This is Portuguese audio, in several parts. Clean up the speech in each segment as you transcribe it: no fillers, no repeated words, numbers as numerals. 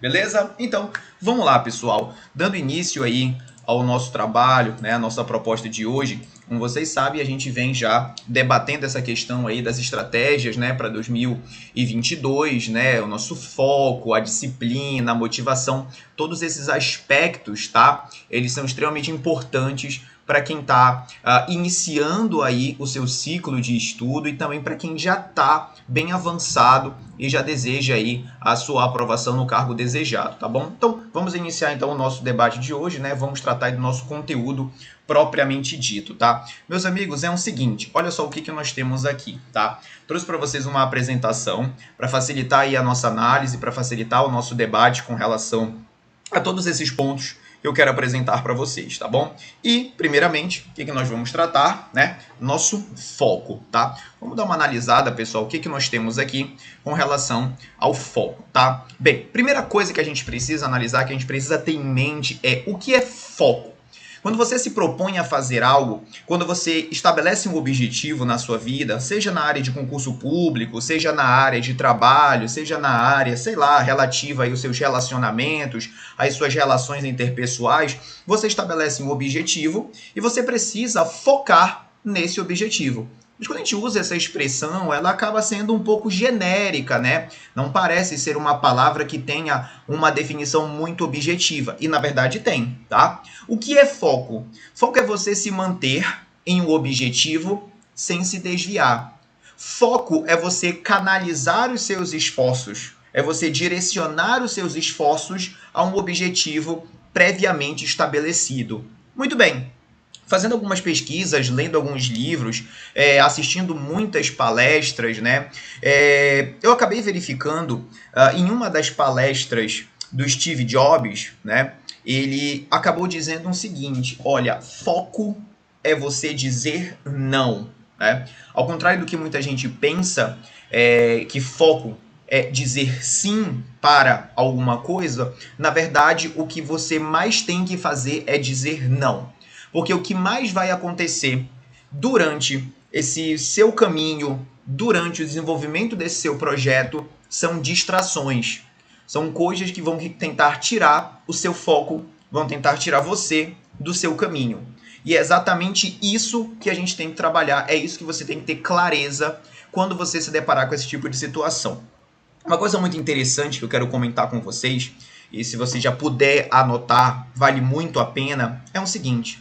Beleza? Então, vamos lá, pessoal. Dando início aí ao nosso trabalho, né, a nossa proposta de hoje, como vocês sabem, a gente vem já debatendo essa questão aí das estratégias, né, para 2022, né, o nosso foco, a disciplina, a motivação, todos esses aspectos, tá? Eles são extremamente importantes para quem está iniciando aí o seu ciclo de estudo e também para quem já está bem avançado e já deseja aí a sua aprovação no cargo desejado, tá bom? Então, vamos iniciar então o nosso debate de hoje, né? Vamos tratar do nosso conteúdo propriamente dito, tá? Meus amigos, é o seguinte, olha só o que nós temos aqui, tá? Trouxe para vocês uma apresentação para facilitar aí a nossa análise, para facilitar o nosso debate com relação a todos esses pontos que eu quero apresentar para vocês, tá bom? E, primeiramente, o que nós vamos tratar, né? Nosso foco, tá? Vamos dar uma analisada, pessoal, o que nós temos aqui com relação ao foco, tá? Bem, primeira coisa que a gente precisa analisar, que a gente precisa ter em mente é o que é foco. Quando você se propõe a fazer algo, quando você estabelece um objetivo na sua vida, seja na área de concurso público, seja na área de trabalho, seja na área, sei lá, relativa aí aos seus relacionamentos, às suas relações interpessoais, você estabelece um objetivo e você precisa focar nesse objetivo. Mas quando a gente usa essa expressão, ela acaba sendo um pouco genérica, né? Não parece ser uma palavra que tenha uma definição muito objetiva. E, na verdade, tem, tá? O que é foco? Foco é você se manter em um objetivo sem se desviar. Foco é você canalizar os seus esforços. É você direcionar os seus esforços a um objetivo previamente estabelecido. Muito bem. Fazendo algumas pesquisas, lendo alguns livros, assistindo muitas palestras, né? Eu acabei verificando em uma das palestras do Steve Jobs, né? Ele acabou dizendo o seguinte: olha, foco é você dizer não, né? Ao contrário do que muita gente pensa, que foco é dizer sim para alguma coisa, na verdade, o que você mais tem que fazer é dizer não. Porque o que mais vai acontecer durante esse seu caminho, durante o desenvolvimento desse seu projeto, são distrações. São coisas que vão tentar tirar o seu foco, vão tentar tirar você do seu caminho. E é exatamente isso que a gente tem que trabalhar, é isso que você tem que ter clareza quando você se deparar com esse tipo de situação. Uma coisa muito interessante que eu quero comentar com vocês, e se você já puder anotar, vale muito a pena, é o seguinte: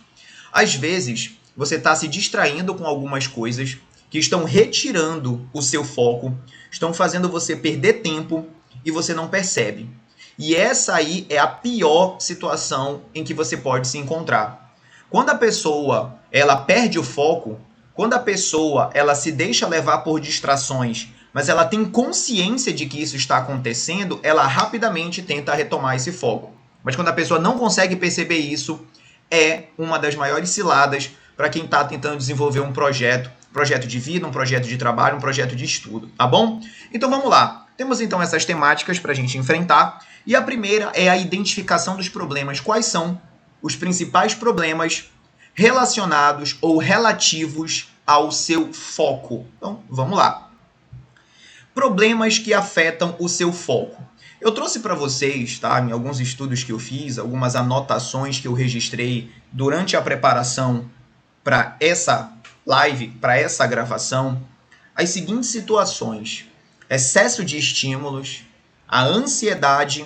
às vezes, você está se distraindo com algumas coisas que estão retirando o seu foco, estão fazendo você perder tempo e você não percebe. E essa aí é a pior situação em que você pode se encontrar. Quando a pessoa ela perde o foco, quando a pessoa ela se deixa levar por distrações, mas ela tem consciência de que isso está acontecendo, ela rapidamente tenta retomar esse foco. Mas quando a pessoa não consegue perceber isso, é uma das maiores ciladas para quem está tentando desenvolver um projeto de vida, um projeto de trabalho, um projeto de estudo, tá bom? Então vamos lá. Temos então essas temáticas para a gente enfrentar. E a primeira é a identificação dos problemas. Quais são os principais problemas relacionados ou relativos ao seu foco? Então vamos lá. Problemas que afetam o seu foco. Eu trouxe para vocês, tá, em alguns estudos que eu fiz, algumas anotações que eu registrei durante a preparação para essa live, para essa gravação, as seguintes situações: excesso de estímulos, a ansiedade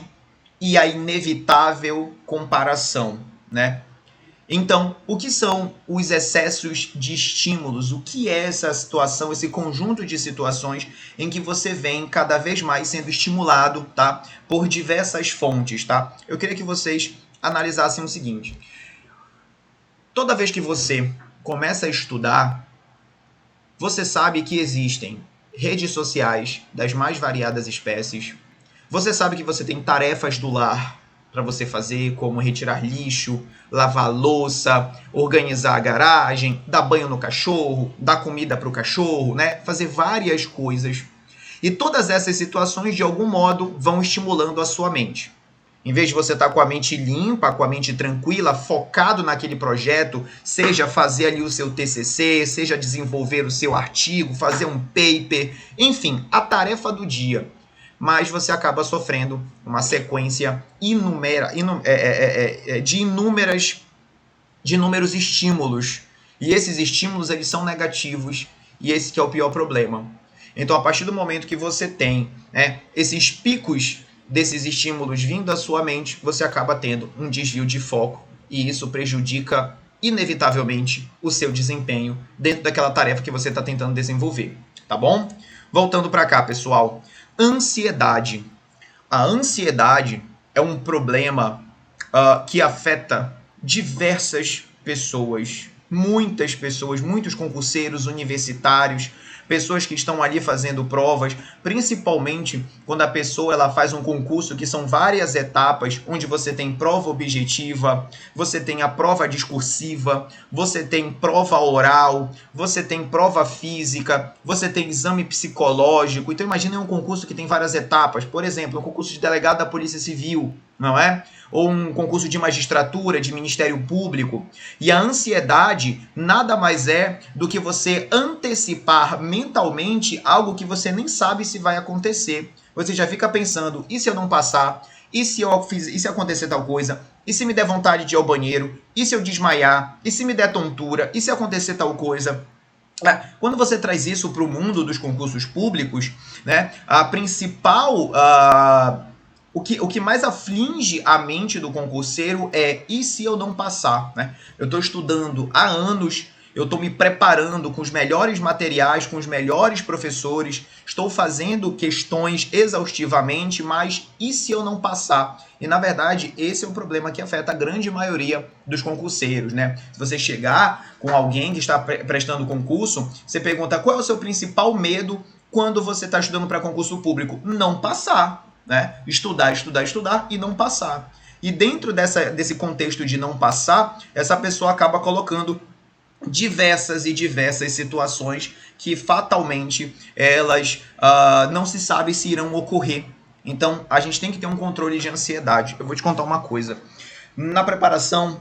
e a inevitável comparação, né? Então, o que são os excessos de estímulos? O que é essa situação, esse conjunto de situações em que você vem cada vez mais sendo estimulado, tá, por diversas fontes, tá? Eu queria que vocês analisassem o seguinte: toda vez que você começa a estudar, você sabe que existem redes sociais das mais variadas espécies. Você sabe que você tem tarefas do lar para você fazer, como retirar lixo, lavar louça, organizar a garagem, dar banho no cachorro, dar comida para o cachorro, né? Fazer várias coisas. E todas essas situações, de algum modo, vão estimulando a sua mente. Em vez de você estar com a mente limpa, com a mente tranquila, focado naquele projeto, seja fazer ali o seu TCC, seja desenvolver o seu artigo, fazer um paper, enfim, a tarefa do dia. mais você acaba sofrendo uma sequência de inúmeros estímulos. E esses estímulos, eles são negativos, e esse que é o pior problema. Então, a partir do momento que você tem, né, esses picos desses estímulos vindo à sua mente, você acaba tendo um desvio de foco, e isso prejudica inevitavelmente o seu desempenho dentro daquela tarefa que você está tentando desenvolver, tá bom? Voltando para cá, pessoal. Ansiedade. A ansiedade é um problema que afeta diversas pessoas, muitas pessoas, muitos concurseiros universitários, pessoas que estão ali fazendo provas, principalmente quando a pessoa ela faz um concurso que são várias etapas, onde você tem prova objetiva, você tem a prova discursiva, você tem prova oral, você tem prova física, você tem exame psicológico. Então imagine um concurso que tem várias etapas, por exemplo, um concurso de delegado da Polícia Civil, não é? Ou um concurso de magistratura, de Ministério Público. E a ansiedade nada mais é do que você antecipar mentalmente algo que você nem sabe se vai acontecer. Você já fica pensando, e se eu não passar? E se acontecer tal coisa? E se me der vontade de ir ao banheiro? E se eu desmaiar? E se me der tontura? E se acontecer tal coisa? Quando você traz isso para o mundo dos concursos públicos, né, a principal... O que mais aflige a mente do concurseiro é, e se eu não passar? Né? Eu estou estudando há anos, eu estou me preparando com os melhores materiais, com os melhores professores, estou fazendo questões exaustivamente, mas e se eu não passar? E, na verdade, esse é um problema que afeta a grande maioria dos concurseiros. Né? Se você chegar com alguém que está prestando concurso, você pergunta qual é o seu principal medo quando você está estudando para concurso público? Não passar. Né? Estudar e não passar. E dentro desse contexto de não passar, essa pessoa acaba colocando diversas situações que fatalmente elas não se sabe se irão ocorrer. Então a gente tem que ter um controle de ansiedade. Eu vou te contar uma coisa. Na preparação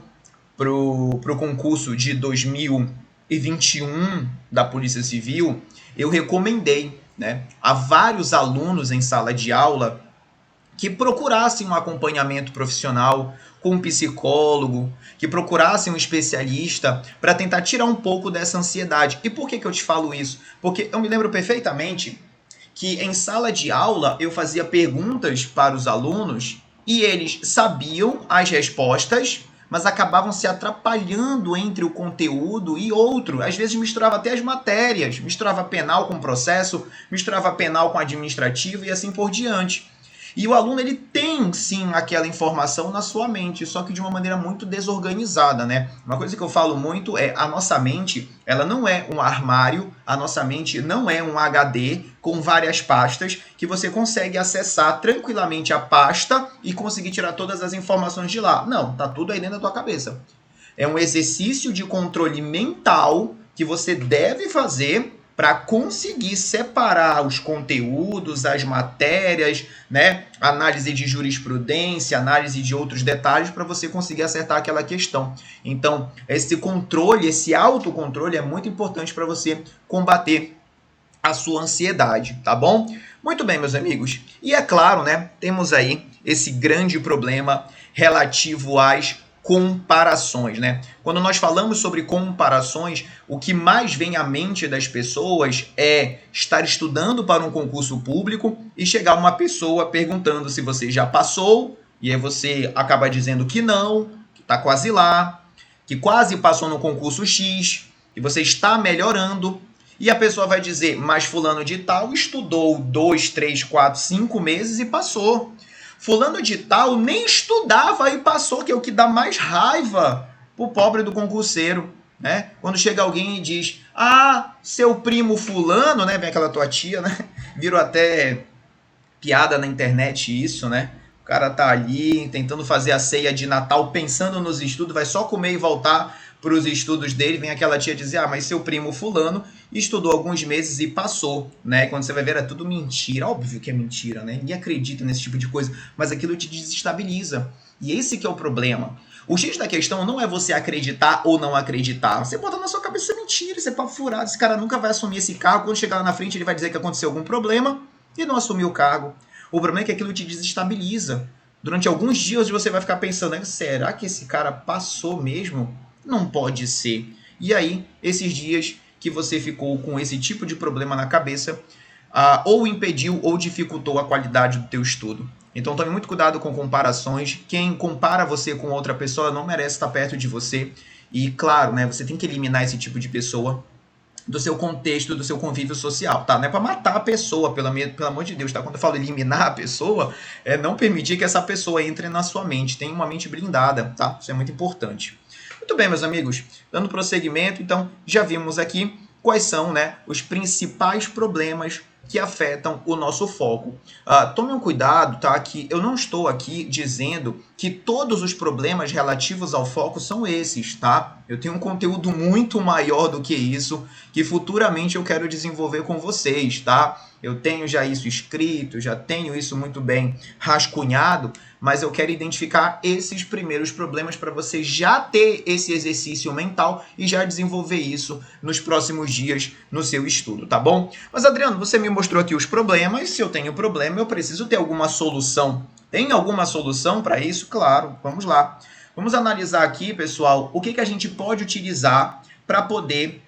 pro concurso de 2021 da Polícia Civil, eu recomendei, né, a vários alunos em sala de aula que procurassem um acompanhamento profissional com um psicólogo, que procurassem um especialista para tentar tirar um pouco dessa ansiedade. E por que eu te falo isso? Porque eu me lembro perfeitamente que em sala de aula eu fazia perguntas para os alunos e eles sabiam as respostas, mas acabavam se atrapalhando entre o conteúdo e outro. Às vezes misturava até as matérias, misturava penal com processo, misturava penal com administrativo e assim por diante. E o aluno, ele tem, sim, aquela informação na sua mente, só que de uma maneira muito desorganizada, né? Uma coisa que eu falo muito é a nossa mente, ela não é um armário, a nossa mente não é um HD com várias pastas que você consegue acessar tranquilamente a pasta e conseguir tirar todas as informações de lá. Não, tá tudo aí dentro da tua cabeça. É um exercício de controle mental que você deve fazer para conseguir separar os conteúdos, as matérias, né? Análise de jurisprudência, análise de outros detalhes para você conseguir acertar aquela questão. Então, esse controle, esse autocontrole é muito importante para você combater a sua ansiedade, tá bom? Muito bem, meus amigos. E é claro, né? Temos aí esse grande problema relativo às comparações, né? Quando nós falamos sobre comparações, o que mais vem à mente das pessoas é estar estudando para um concurso público e chegar uma pessoa perguntando se você já passou, e aí você acaba dizendo que não, que está quase lá, que quase passou no concurso X, que você está melhorando, e a pessoa vai dizer, mas fulano de tal estudou 2, 3, 4, 5 meses e passou. Fulano de tal nem estudava e passou, que é o que dá mais raiva pro pobre do concurseiro, né? Quando chega alguém e diz, seu primo fulano, né? Vem aquela tua tia, né? Virou até piada na internet isso, né? O cara tá ali tentando fazer a ceia de Natal, pensando nos estudos, vai só comer e voltar para os estudos dele, vem aquela tia dizer, mas seu primo fulano estudou alguns meses e passou, né? Quando você vai ver, é tudo mentira. Óbvio que é mentira, né? Ninguém acredita nesse tipo de coisa, mas aquilo te desestabiliza. E esse que é o problema. O X da questão não é você acreditar ou não acreditar. Você bota na sua cabeça, isso é mentira, isso é papo furado, esse cara nunca vai assumir esse cargo, quando chegar lá na frente ele vai dizer que aconteceu algum problema e não assumiu o cargo. O problema é que aquilo te desestabiliza. Durante alguns dias você vai ficar pensando, será que esse cara passou mesmo? Não pode ser. E aí, esses dias que você ficou com esse tipo de problema na cabeça, ou impediu ou dificultou a qualidade do teu estudo. Então tome muito cuidado com comparações. Quem compara você com outra pessoa não merece estar perto de você. E claro, né, você tem que eliminar esse tipo de pessoa do seu contexto, do seu convívio social, tá? Não é para matar a pessoa, pelo amor de Deus, tá? Quando eu falo eliminar a pessoa, é não permitir que essa pessoa entre na sua mente. Tenha uma mente blindada, tá? Isso é muito importante. Muito bem, meus amigos. Dando prosseguimento, então, já vimos aqui quais são, né, os principais problemas que afetam o nosso foco. Tome um cuidado, tá? Que eu não estou aqui dizendo que todos os problemas relativos ao foco são esses, tá? Eu tenho um conteúdo muito maior do que isso, que futuramente eu quero desenvolver com vocês, tá? Eu tenho já isso escrito, já tenho isso muito bem rascunhado, mas eu quero identificar esses primeiros problemas para você já ter esse exercício mental e já desenvolver isso nos próximos dias no seu estudo, tá bom? Mas, Adriano, você me mostrou aqui os problemas. Se eu tenho problema, eu preciso ter alguma solução. Tem alguma solução para isso? Claro, vamos lá. Vamos analisar aqui, pessoal, o que a gente pode utilizar para poder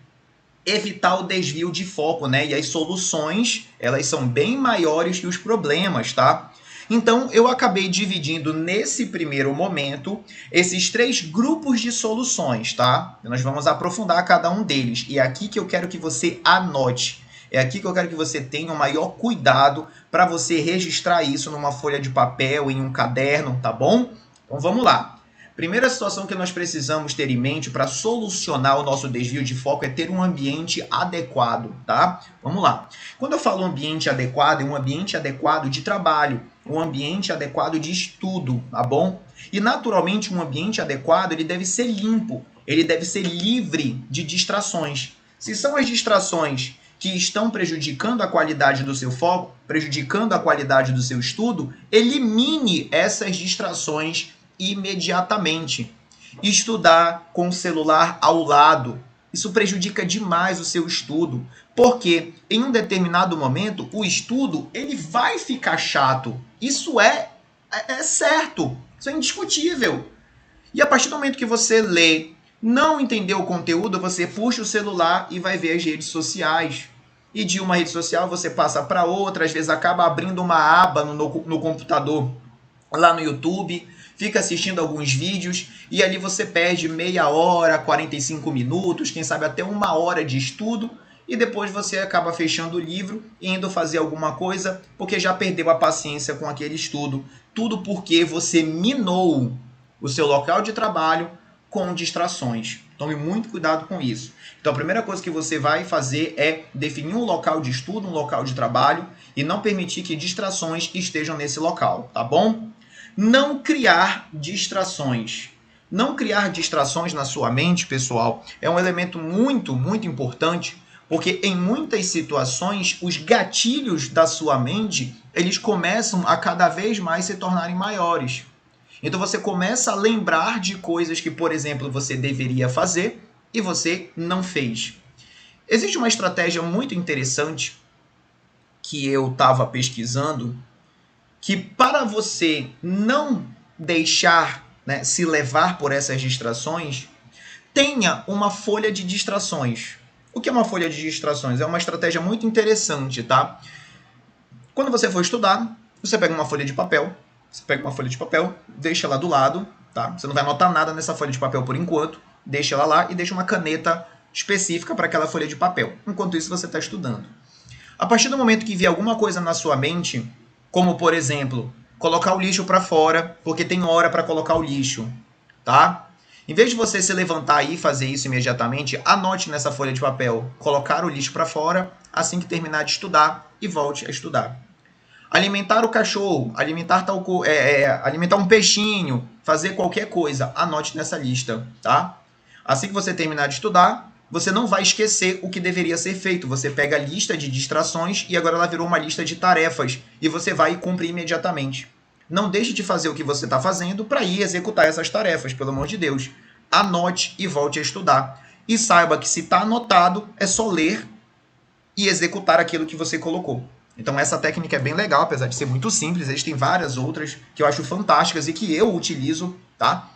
evitar o desvio de foco, né? E as soluções, elas são bem maiores que os problemas, tá? Então, eu acabei dividindo nesse primeiro momento esses 3 grupos de soluções, tá? Nós vamos aprofundar cada um deles. E é aqui que eu quero que você anote. É aqui que eu quero que você tenha o maior cuidado para você registrar isso numa folha de papel, em um caderno, tá bom? Então, vamos lá. Primeira situação que nós precisamos ter em mente para solucionar o nosso desvio de foco é ter um ambiente adequado, tá? Vamos lá. Quando eu falo ambiente adequado, é um ambiente adequado de trabalho, um ambiente adequado de estudo, tá bom? E naturalmente um ambiente adequado, ele deve ser limpo, ele deve ser livre de distrações. Se são as distrações que estão prejudicando a qualidade do seu foco, prejudicando a qualidade do seu estudo, elimine essas distrações imediatamente. Estudar com o celular ao lado, isso prejudica demais o seu estudo, porque em um determinado momento o estudo ele vai ficar chato. Isso é certo, isso é indiscutível. E a partir do momento que você lê, não entendeu o conteúdo, você puxa o celular e vai ver as redes sociais. E de uma rede social você passa para outra, às vezes acaba abrindo uma aba no computador, lá no YouTube, fica assistindo alguns vídeos e ali você perde meia hora, 45 minutos, quem sabe até 1 hora de estudo e depois você acaba fechando o livro e indo fazer alguma coisa porque já perdeu a paciência com aquele estudo. Tudo porque você minou o seu local de trabalho com distrações. Tome muito cuidado com isso. Então a primeira coisa que você vai fazer é definir um local de estudo, um local de trabalho e não permitir que distrações estejam nesse local, tá bom? Não criar distrações. Não criar distrações na sua mente, pessoal, é um elemento muito, muito importante, porque em muitas situações os gatilhos da sua mente, eles começam a cada vez mais se tornarem maiores. Então você começa a lembrar de coisas que, por exemplo, você deveria fazer e você não fez. Existe uma estratégia muito interessante que eu estava pesquisando, que para você não deixar, né, se levar por essas distrações, tenha uma folha de distrações. O que é uma folha de distrações? É uma estratégia muito interessante, tá? Quando você for estudar, você pega uma folha de papel, deixa ela do lado, tá? Você não vai anotar nada nessa folha de papel por enquanto, deixa ela lá e deixa uma caneta específica para aquela folha de papel. Enquanto isso, você está estudando. A partir do momento que vier alguma coisa na sua mente, como, por exemplo, colocar o lixo para fora, porque tem hora para colocar o lixo, tá? Em vez de você se levantar e fazer isso imediatamente, anote nessa folha de papel, colocar o lixo para fora assim que terminar de estudar e volte a estudar. Alimentar o cachorro, alimentar um peixinho, fazer qualquer coisa, anote nessa lista, tá? Assim que você terminar de estudar, você não vai esquecer o que deveria ser feito. Você pega a lista de distrações e agora ela virou uma lista de tarefas e você vai cumprir imediatamente. Não deixe de fazer o que você está fazendo para ir executar essas tarefas, pelo amor de Deus. Anote e volte a estudar. E saiba que se está anotado, é só ler e executar aquilo que você colocou. Então essa técnica é bem legal, apesar de ser muito simples, existem várias outras que eu acho fantásticas e que eu utilizo, tá?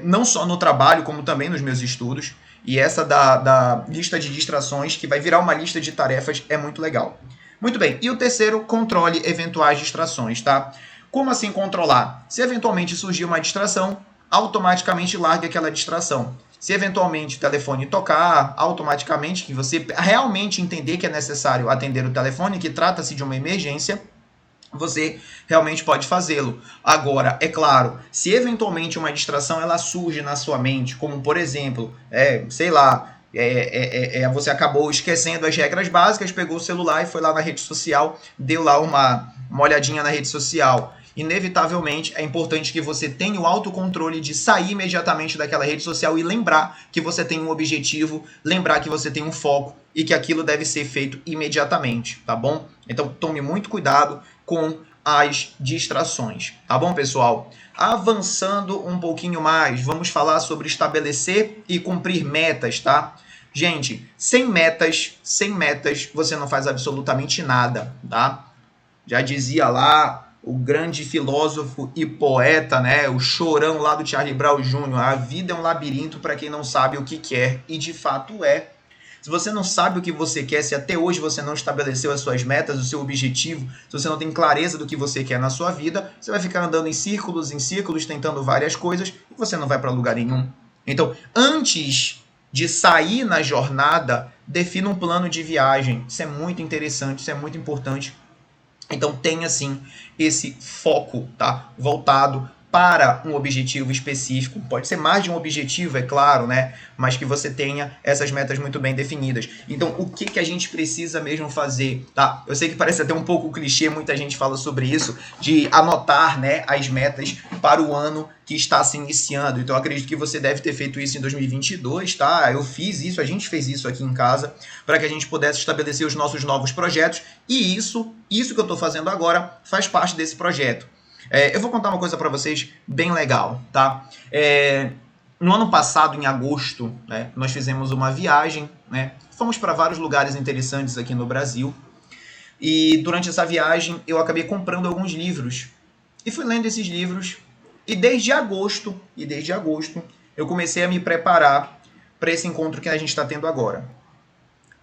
Não só no trabalho, como também nos meus estudos. E essa da lista de distrações, que vai virar uma lista de tarefas, é muito legal. Muito bem, e o terceiro, controle eventuais distrações, tá? Como assim controlar? Se eventualmente surgir uma distração, automaticamente largue aquela distração. Se eventualmente o telefone tocar, automaticamente que você realmente entender que é necessário atender o telefone, que trata-se de uma emergência, você realmente pode fazê-lo. Agora, é claro, se eventualmente uma distração ela surge na sua mente, como por exemplo, sei lá, você acabou esquecendo as regras básicas, pegou o celular e foi lá na rede social, deu lá uma olhadinha na rede social. Inevitavelmente, é importante que você tenha o autocontrole de sair imediatamente daquela rede social e lembrar que você tem um objetivo, lembrar que você tem um foco e que aquilo deve ser feito imediatamente, tá bom? Então, tome muito cuidado com as distrações, tá bom, pessoal? Avançando um pouquinho mais, vamos falar sobre estabelecer e cumprir metas, tá? Gente, sem metas, você não faz absolutamente nada, tá? Já dizia lá o grande filósofo e poeta, né, o chorão lá do Charlie Brown Jr., a vida é um labirinto para quem não sabe o que quer, e de fato é. Se você não sabe o que você quer, se até hoje você não estabeleceu as suas metas, o seu objetivo, se você não tem clareza do que você quer na sua vida, você vai ficar andando em círculos, tentando várias coisas, e você não vai para lugar nenhum. Então, antes de sair na jornada, defina um plano de viagem. Isso é muito interessante, isso é muito importante. Então tenha sim esse foco, tá? Voltado para um objetivo específico. Pode ser mais de um objetivo, é claro, né? Mas que você tenha essas metas muito bem definidas. Então, o que a gente precisa mesmo fazer, tá? Eu sei que parece até um pouco clichê, muita gente fala sobre isso, de anotar, né, as metas para o ano que está se iniciando. Então, eu acredito que você deve ter feito isso em 2022, tá? Eu fiz isso, a gente fez isso aqui em casa, para que a gente pudesse estabelecer os nossos novos projetos. E isso que eu estou fazendo agora faz parte desse projeto. Eu vou contar uma coisa para vocês bem legal, tá? No ano passado, em agosto, né, nós fizemos uma viagem, né? Fomos para vários lugares interessantes aqui no Brasil. E durante essa viagem, eu acabei comprando alguns livros. E fui lendo esses livros. E desde agosto, eu comecei a me preparar para esse encontro que a gente está tendo agora.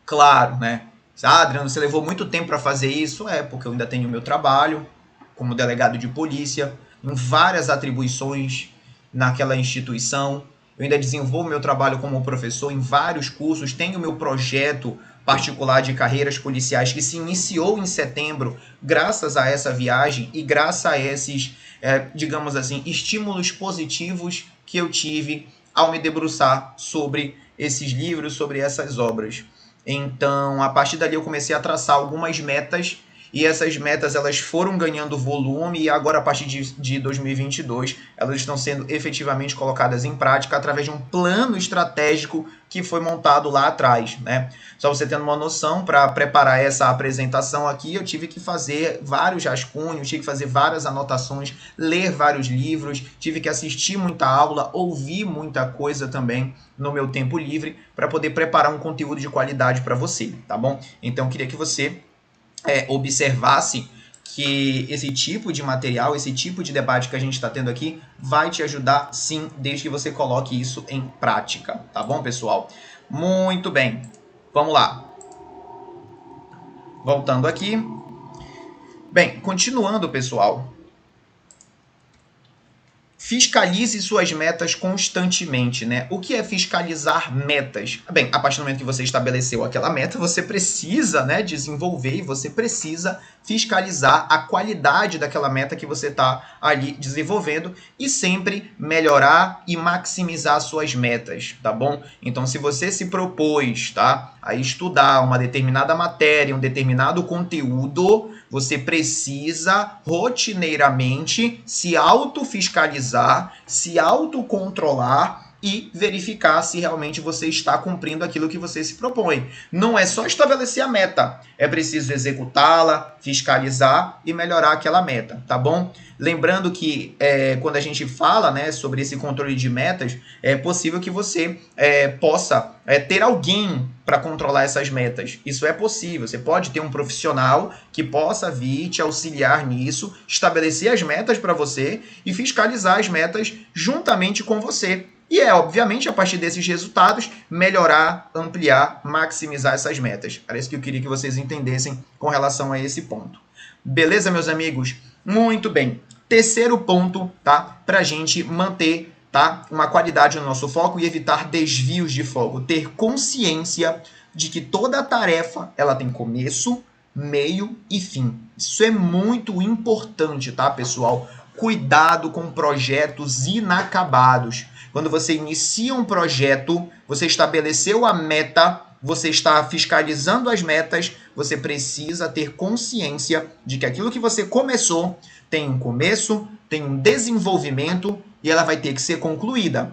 Claro, né? Adriano, você levou muito tempo para fazer isso? Porque eu ainda tenho o meu trabalho como delegado de polícia, em várias atribuições naquela instituição. Eu ainda desenvolvo meu trabalho como professor em vários cursos, tenho meu projeto particular de carreiras policiais que se iniciou em setembro graças a essa viagem e graças a esses, digamos assim, estímulos positivos que eu tive ao me debruçar sobre esses livros, sobre essas obras. Então, a partir dali eu comecei a traçar algumas metas e essas metas elas foram ganhando volume e agora a partir de 2022 elas estão sendo efetivamente colocadas em prática através de um plano estratégico que foi montado lá atrás, né? Só você tendo uma noção, para preparar essa apresentação aqui, eu tive que fazer vários rascunhos, tive que fazer várias anotações, ler vários livros, tive que assistir muita aula, ouvir muita coisa também no meu tempo livre para poder preparar um conteúdo de qualidade para você, tá bom? Então eu queria que você observasse que esse tipo de material, esse tipo de debate que a gente está tendo aqui vai te ajudar sim, desde que você coloque isso em prática, tá bom, pessoal? Muito bem, vamos lá. Voltando aqui. Bem, continuando, pessoal. Fiscalize suas metas constantemente, né? O que é fiscalizar metas? Bem, a partir do momento que você estabeleceu aquela meta, você precisa, né, desenvolver e você precisa fiscalizar a qualidade daquela meta que você está ali desenvolvendo e sempre melhorar e maximizar suas metas, tá bom? Então, se você se propôs, tá, a estudar uma determinada matéria, um determinado conteúdo, você precisa rotineiramente se autofiscalizar, se autocontrolar e verificar se realmente você está cumprindo aquilo que você se propõe. Não é só estabelecer a meta, é preciso executá-la, fiscalizar e melhorar aquela meta, tá bom? Lembrando que quando a gente fala, né, sobre esse controle de metas, é possível que você possa ter alguém para controlar essas metas. Isso é possível. Você pode ter um profissional que possa vir te auxiliar nisso, estabelecer as metas para você e fiscalizar as metas juntamente com você. E obviamente, a partir desses resultados, melhorar, ampliar, maximizar essas metas. Era isso que eu queria que vocês entendessem com relação a esse ponto. Beleza, meus amigos? Muito bem. Terceiro ponto, tá? Para a gente manter, tá, uma qualidade no nosso foco e evitar desvios de foco. Ter consciência de que toda tarefa ela tem começo, meio e fim. Isso é muito importante, tá, pessoal? Cuidado com projetos inacabados. Quando você inicia um projeto, você estabeleceu a meta, você está fiscalizando as metas, você precisa ter consciência de que aquilo que você começou tem um começo, tem um desenvolvimento e ela vai ter que ser concluída.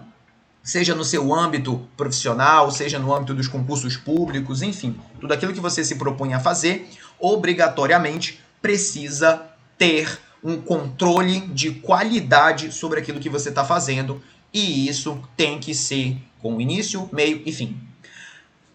Seja no seu âmbito profissional, seja no âmbito dos concursos públicos, enfim, tudo aquilo que você se propõe a fazer, obrigatoriamente precisa ter um controle de qualidade sobre aquilo que você está fazendo. E isso tem que ser com início, meio e fim.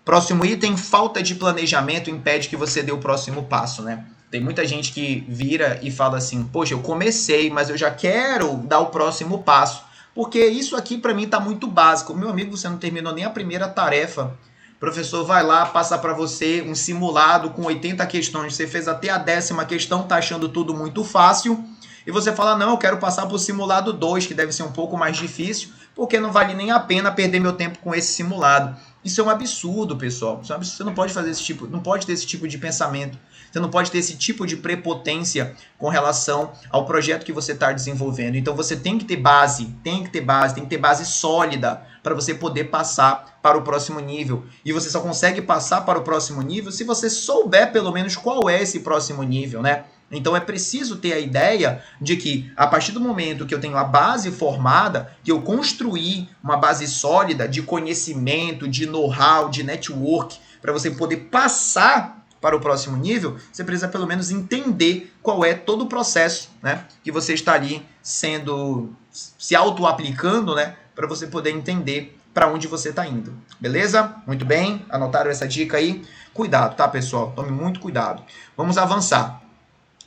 Próximo item, falta de planejamento impede que você dê o próximo passo, né? Tem muita gente que vira e fala assim, poxa, eu comecei, mas eu já quero dar o próximo passo, porque isso aqui para mim tá muito básico. Meu amigo, você não terminou nem a primeira tarefa. O professor vai lá, passa para você um simulado com 80 questões, você fez até a 10ª questão, tá achando tudo muito fácil, e você fala, não, eu quero passar para o simulado 2, que deve ser um pouco mais difícil, porque não vale nem a pena perder meu tempo com esse simulado. Isso é um absurdo, pessoal. Isso é um absurdo. Você não pode fazer esse tipo, não pode ter esse tipo de pensamento. Você não pode ter esse tipo de prepotência com relação ao projeto que você está desenvolvendo. Então você tem que ter base, tem que ter base sólida para você poder passar para o próximo nível. E você só consegue passar para o próximo nível se você souber pelo menos qual é esse próximo nível, né? Então é preciso ter a ideia de que a partir do momento que eu tenho a base formada, que eu construí uma base sólida de conhecimento, de know-how, de network, para você poder passar para o próximo nível, você precisa pelo menos entender qual é todo o processo, né, que você está ali se auto-aplicando, né, para você poder entender para onde você está indo. Beleza? Muito bem, anotaram essa dica aí? Cuidado, tá, pessoal? Tome muito cuidado. Vamos avançar.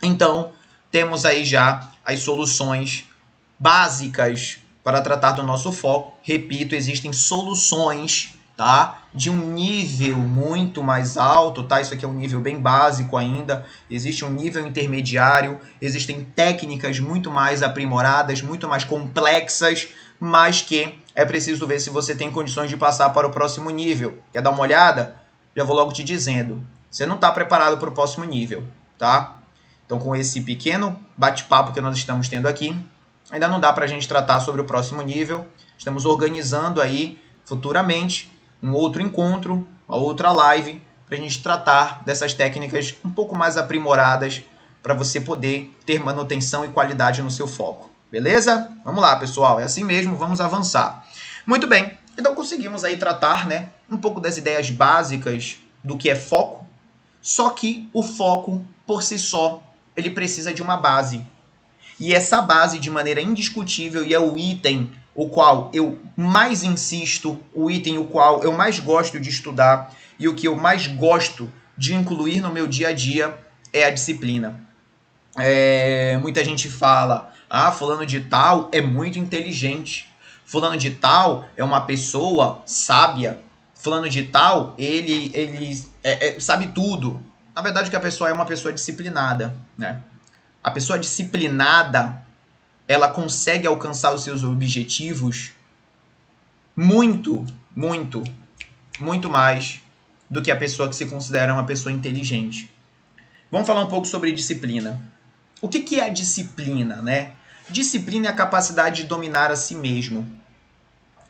Então, temos aí já as soluções básicas para tratar do nosso foco. Repito, existem soluções, tá, de um nível muito mais alto, tá? Isso aqui é um nível bem básico ainda. Existe um nível intermediário, existem técnicas muito mais aprimoradas, muito mais complexas, mas que é preciso ver se você tem condições de passar para o próximo nível. Quer dar uma olhada? Já vou logo te dizendo. Você não está preparado para o próximo nível, tá? Então, com esse pequeno bate-papo que nós estamos tendo aqui, ainda não dá para a gente tratar sobre o próximo nível. Estamos organizando aí, futuramente, um outro encontro, uma outra live, para a gente tratar dessas técnicas um pouco mais aprimoradas para você poder ter manutenção e qualidade no seu foco. Beleza? Vamos lá, pessoal. É assim mesmo, vamos avançar. Muito bem. Então, conseguimos aí tratar, né, um pouco das ideias básicas do que é foco, só que o foco, por si só, ele precisa de uma base. E essa base, de maneira indiscutível, e é o item o qual eu mais insisto, o item o qual eu mais gosto de estudar e o que eu mais gosto de incluir no meu dia a dia é a disciplina. Muita gente fala, fulano de tal é muito inteligente, fulano de tal é uma pessoa sábia, fulano de tal, ele sabe tudo. Na verdade, que a pessoa é uma pessoa disciplinada, né? A pessoa disciplinada, ela consegue alcançar os seus objetivos muito, muito, muito mais do que a pessoa que se considera uma pessoa inteligente. Vamos falar um pouco sobre disciplina. O que é a disciplina, né? Disciplina é a capacidade de dominar a si mesmo.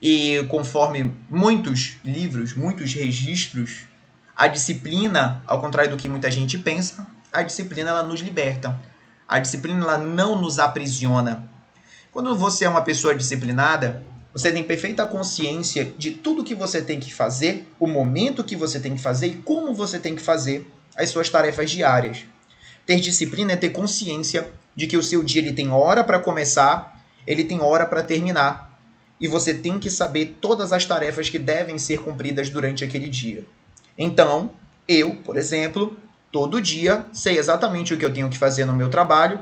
E conforme muitos livros, muitos registros, a disciplina, ao contrário do que muita gente pensa, a disciplina ela nos liberta. A disciplina ela não nos aprisiona. Quando você é uma pessoa disciplinada, você tem perfeita consciência de tudo que você tem que fazer, o momento que você tem que fazer e como você tem que fazer as suas tarefas diárias. Ter disciplina é ter consciência de que o seu dia ele tem hora para começar, ele tem hora para terminar. e você tem que saber todas as tarefas que devem ser cumpridas durante aquele dia. Então, eu, por exemplo, todo dia sei exatamente o que eu tenho que fazer no meu trabalho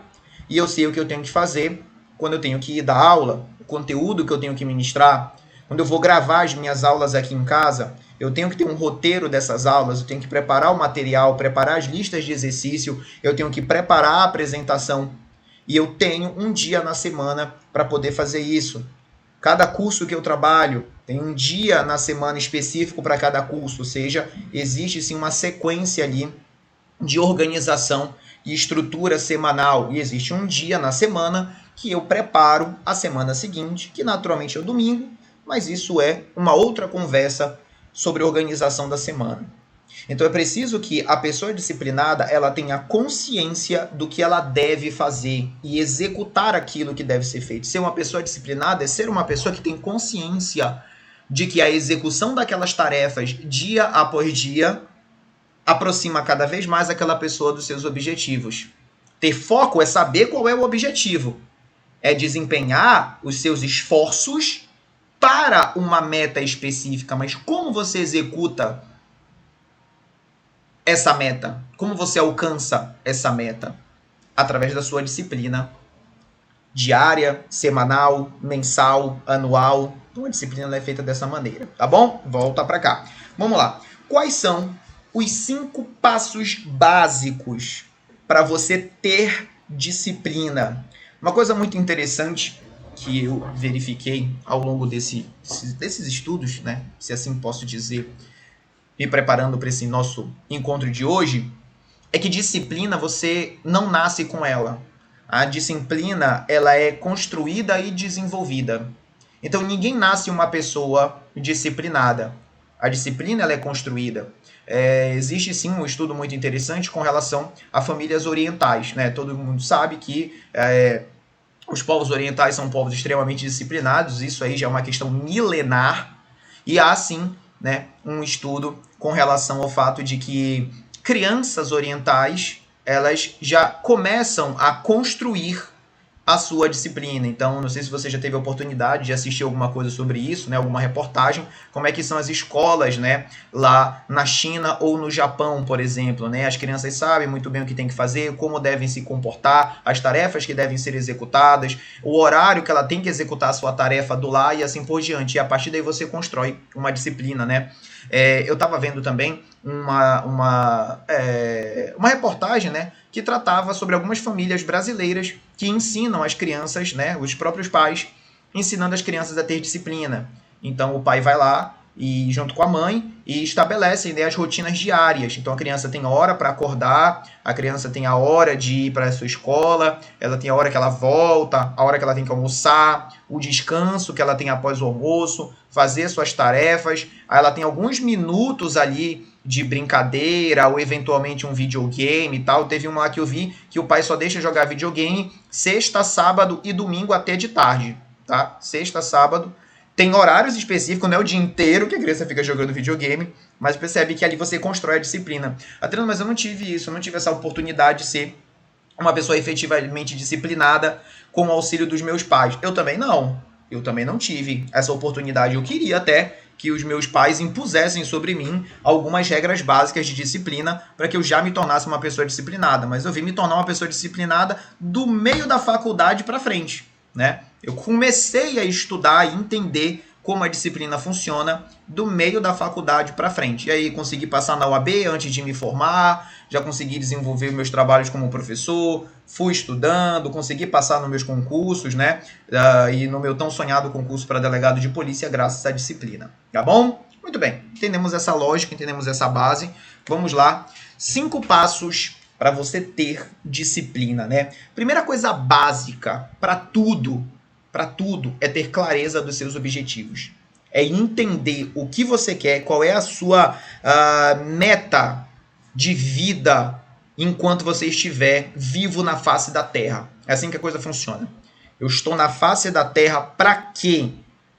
e eu sei o que eu tenho que fazer quando eu tenho que ir dar aula, o conteúdo que eu tenho que ministrar. Quando eu vou gravar as minhas aulas aqui em casa, eu tenho que ter um roteiro dessas aulas, eu tenho que preparar o material, preparar as listas de exercício, eu tenho que preparar a apresentação. E eu tenho um dia na semana para poder fazer isso. Cada curso que eu trabalho tem um dia na semana específico para cada curso, ou seja, existe sim uma sequência ali de organização e estrutura semanal. E existe um dia na semana que eu preparo a semana seguinte, que naturalmente é o domingo, mas isso é uma outra conversa sobre a organização da semana. Então é preciso que a pessoa disciplinada ela tenha consciência do que ela deve fazer e executar aquilo que deve ser feito. Ser uma pessoa disciplinada é ser uma pessoa que tem consciência de que a execução daquelas tarefas dia após dia aproxima cada vez mais aquela pessoa dos seus objetivos. Ter foco é saber qual é o objetivo. É desempenhar os seus esforços para uma meta específica, mas como você executa essa meta? Como você alcança essa meta? Através da sua disciplina diária, semanal, mensal, anual. Então a disciplina é feita dessa maneira, tá bom? Volta para cá. Vamos lá. Quais são os 5 passos básicos para você ter disciplina? Uma coisa muito interessante que eu verifiquei ao longo desses estudos, né, se assim posso dizer, me preparando para esse nosso encontro de hoje, é que disciplina você não nasce com ela. A disciplina ela é construída e desenvolvida. Então ninguém nasce uma pessoa disciplinada. A disciplina ela é construída. Existe sim um estudo muito interessante com relação a famílias orientais, né? Todo mundo sabe que os povos orientais são povos extremamente disciplinados, isso aí já é uma questão milenar, e há sim, né, um estudo com relação ao fato de que crianças orientais elas já começam a construir a sua disciplina. Então, não sei se você já teve a oportunidade de assistir alguma coisa sobre isso, né, alguma reportagem, como é que são as escolas, né, lá na China ou no Japão, por exemplo, né? As crianças sabem muito bem o que tem que fazer, como devem se comportar, as tarefas que devem ser executadas, o horário que ela tem que executar a sua tarefa do lar e assim por diante. E a partir daí você constrói uma disciplina, né? Eu estava vendo também uma reportagem, né, que tratava sobre algumas famílias brasileiras que ensinam as crianças, né, os próprios pais, ensinando as crianças a ter disciplina. Então o pai vai lá e junto com a mãe e estabelecem, né, as rotinas diárias. Então a criança tem hora para acordar, a criança tem a hora de ir para a sua escola, ela tem a hora que ela volta, a hora que ela tem que almoçar, o descanso que ela tem após o almoço, fazer suas tarefas. Aí ela tem alguns minutos ali de brincadeira ou eventualmente um videogame e tal. Teve uma lá que eu vi que o pai só deixa jogar videogame sexta, sábado e domingo até de tarde, tá? Sexta, sábado. Tem horários específicos, não é o dia inteiro que a criança fica jogando videogame, mas percebe que ali você constrói a disciplina. Adriano, mas eu não tive isso, eu não tive essa oportunidade de ser uma pessoa efetivamente disciplinada com o auxílio dos meus pais. Eu também não tive essa oportunidade. Eu queria até que os meus pais impusessem sobre mim algumas regras básicas de disciplina para que eu já me tornasse uma pessoa disciplinada. Mas eu vim me tornar uma pessoa disciplinada do meio da faculdade para frente, né? Eu comecei a estudar e entender como a disciplina funciona do meio da faculdade para frente. E aí consegui passar na UAB antes de me formar, já consegui desenvolver meus trabalhos como professor, fui estudando, consegui passar nos meus concursos, né? E no meu tão sonhado concurso para delegado de polícia, graças à disciplina. Tá bom? Muito bem. Entendemos essa lógica, entendemos essa base. Vamos lá. 5 passos para você ter disciplina, né? Primeira coisa básica para tudo é ter clareza dos seus objetivos. É entender o que você quer, qual é a sua meta de vida enquanto você estiver vivo na face da Terra. É assim que a coisa funciona. Eu estou na face da Terra para quê?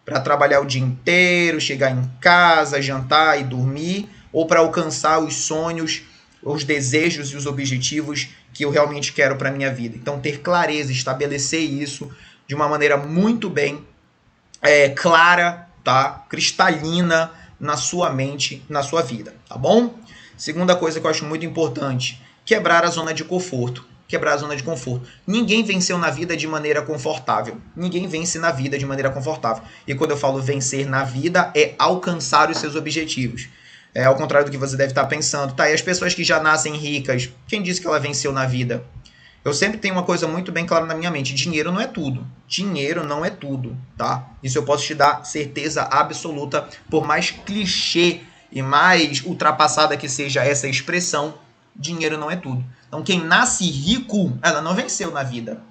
Para trabalhar o dia inteiro, chegar em casa, jantar e dormir, ou para alcançar os sonhos, os desejos e os objetivos que eu realmente quero para a minha vida. Então, ter clareza, estabelecer isso de uma maneira muito bem clara, tá? Cristalina na sua mente, na sua vida, tá bom? Segunda coisa que eu acho muito importante, quebrar a zona de conforto. Quebrar a zona de conforto. Ninguém venceu na vida de maneira confortável. Ninguém vence na vida de maneira confortável. E quando eu falo vencer na vida, é alcançar os seus objetivos. Ao contrário do que você deve estar pensando. Tá, e as pessoas que já nascem ricas, quem disse que ela venceu na vida? Eu sempre tenho uma coisa muito bem clara na minha mente. Dinheiro não é tudo. Dinheiro não é tudo, tá? Isso eu posso te dar certeza absoluta. Por mais clichê e mais ultrapassada que seja essa expressão, dinheiro não é tudo. Então, quem nasce rico, ela não venceu na vida.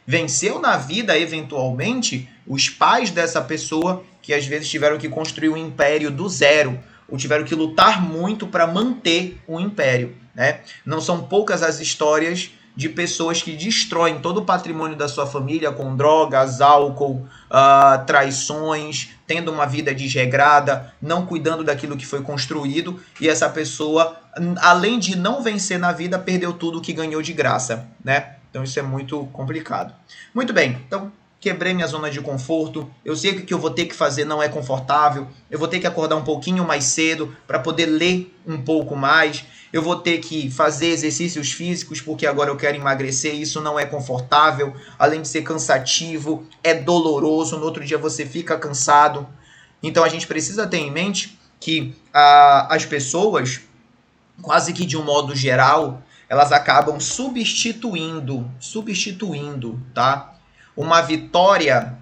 Venceu na vida, eventualmente, os pais dessa pessoa que às vezes tiveram que construir um império do zero, ou tiveram que lutar muito para manter um império, né? Não são poucas as histórias de pessoas que destroem todo o patrimônio da sua família com drogas, álcool, traições, tendo uma vida desregrada, não cuidando daquilo que foi construído, e essa pessoa, além de não vencer na vida, perdeu tudo que ganhou de graça, né? Então isso é muito complicado. Muito bem, então quebrei minha zona de conforto, eu sei que o que eu vou ter que fazer não é confortável, eu vou ter que acordar um pouquinho mais cedo para poder ler um pouco mais, eu vou ter que fazer exercícios físicos porque agora eu quero emagrecer, isso não é confortável, além de ser cansativo, é doloroso, no outro dia você fica cansado. Então a gente precisa ter em mente que as pessoas, quase que de um modo geral, elas acabam substituindo, tá? Uma vitória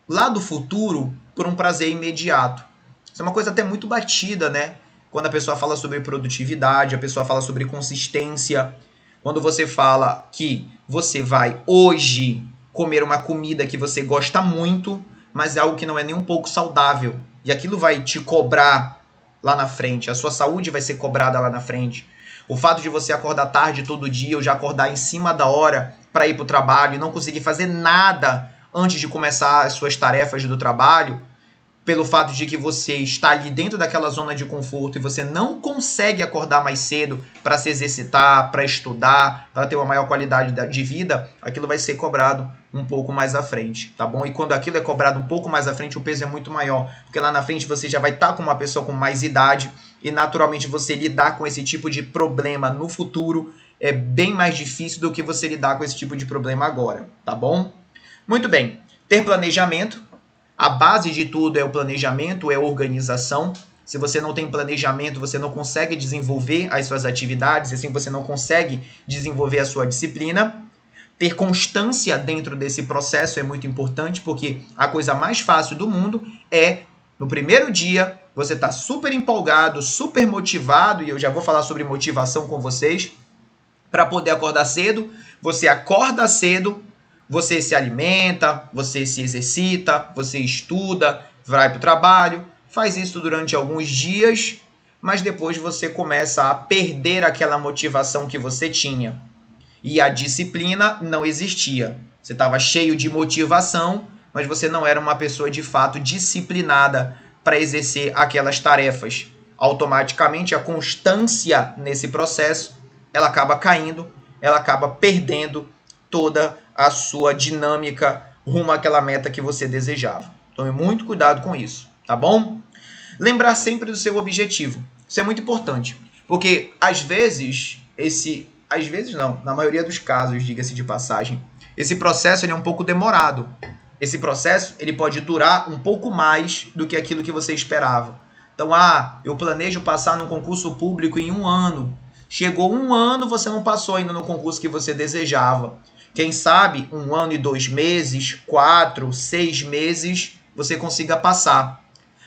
lá do futuro por um prazer imediato. Isso é uma coisa até muito batida, né? Quando a pessoa fala sobre produtividade, a pessoa fala sobre consistência. Quando você fala que você vai hoje comer uma comida que você gosta muito, mas é algo que não é nem um pouco saudável. E aquilo vai te cobrar lá na frente. A sua saúde vai ser cobrada lá na frente. O fato de você acordar tarde todo dia, ou já acordar em cima da hora para ir para o trabalho e não conseguir fazer nada antes de começar as suas tarefas do trabalho, pelo fato de que você está ali dentro daquela zona de conforto e você não consegue acordar mais cedo para se exercitar, para estudar, para ter uma maior qualidade de vida, aquilo vai ser cobrado um pouco mais à frente, tá bom? E quando aquilo é cobrado um pouco mais à frente, o peso é muito maior, porque lá na frente você já vai estar com uma pessoa com mais idade e naturalmente você lidar com esse tipo de problema no futuro é bem mais difícil do que você lidar com esse tipo de problema agora, tá bom? Muito bem, ter planejamento. A base de tudo é o planejamento, é a organização. Se você não tem planejamento, você não consegue desenvolver as suas atividades, assim você não consegue desenvolver a sua disciplina. Ter constância dentro desse processo é muito importante, porque a coisa mais fácil do mundo é, no primeiro dia, você tá super empolgado, super motivado, e eu já vou falar sobre motivação com vocês, para poder acordar cedo. Você acorda cedo, você se alimenta, você se exercita, você estuda, vai para o trabalho, faz isso durante alguns dias, mas depois você começa a perder aquela motivação que você tinha. E a disciplina não existia. Você estava cheio de motivação, mas você não era uma pessoa de fato disciplinada para exercer aquelas tarefas. Automaticamente, a constância nesse processo, ela acaba caindo, ela acaba perdendo toda a sua dinâmica rumo àquela meta que você desejava. Tome muito cuidado com isso, tá bom? Lembrar sempre do seu objetivo. Isso é muito importante, porque às vezes na maioria dos casos, diga-se de passagem, esse processo ele é um pouco demorado. Esse processo ele pode durar um pouco mais do que aquilo que você esperava. Então, eu planejo passar no concurso público em 1 ano. Chegou 1 ano, você não passou ainda no concurso que você desejava. Quem sabe 1 ano e 2 meses, 4, 6 meses, você consiga passar.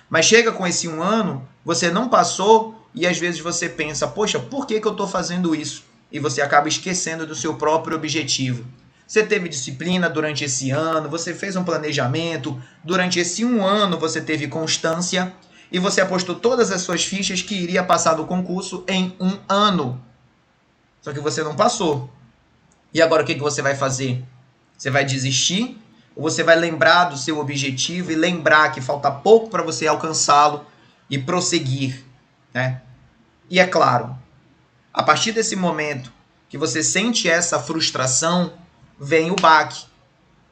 Mas chega com esse 1 ano, você não passou e às vezes você pensa, poxa, por que eu estou fazendo isso? E você acaba esquecendo do seu próprio objetivo. Você teve disciplina durante esse ano, você fez um planejamento, durante esse 1 ano você teve constância e você apostou todas as suas fichas que iria passar do concurso em 1 ano. Só que você não passou. E agora o que você vai fazer? Você vai desistir? Ou você vai lembrar do seu objetivo e lembrar que falta pouco para você alcançá-lo e prosseguir, né? E é claro, a partir desse momento que você sente essa frustração, vem o baque,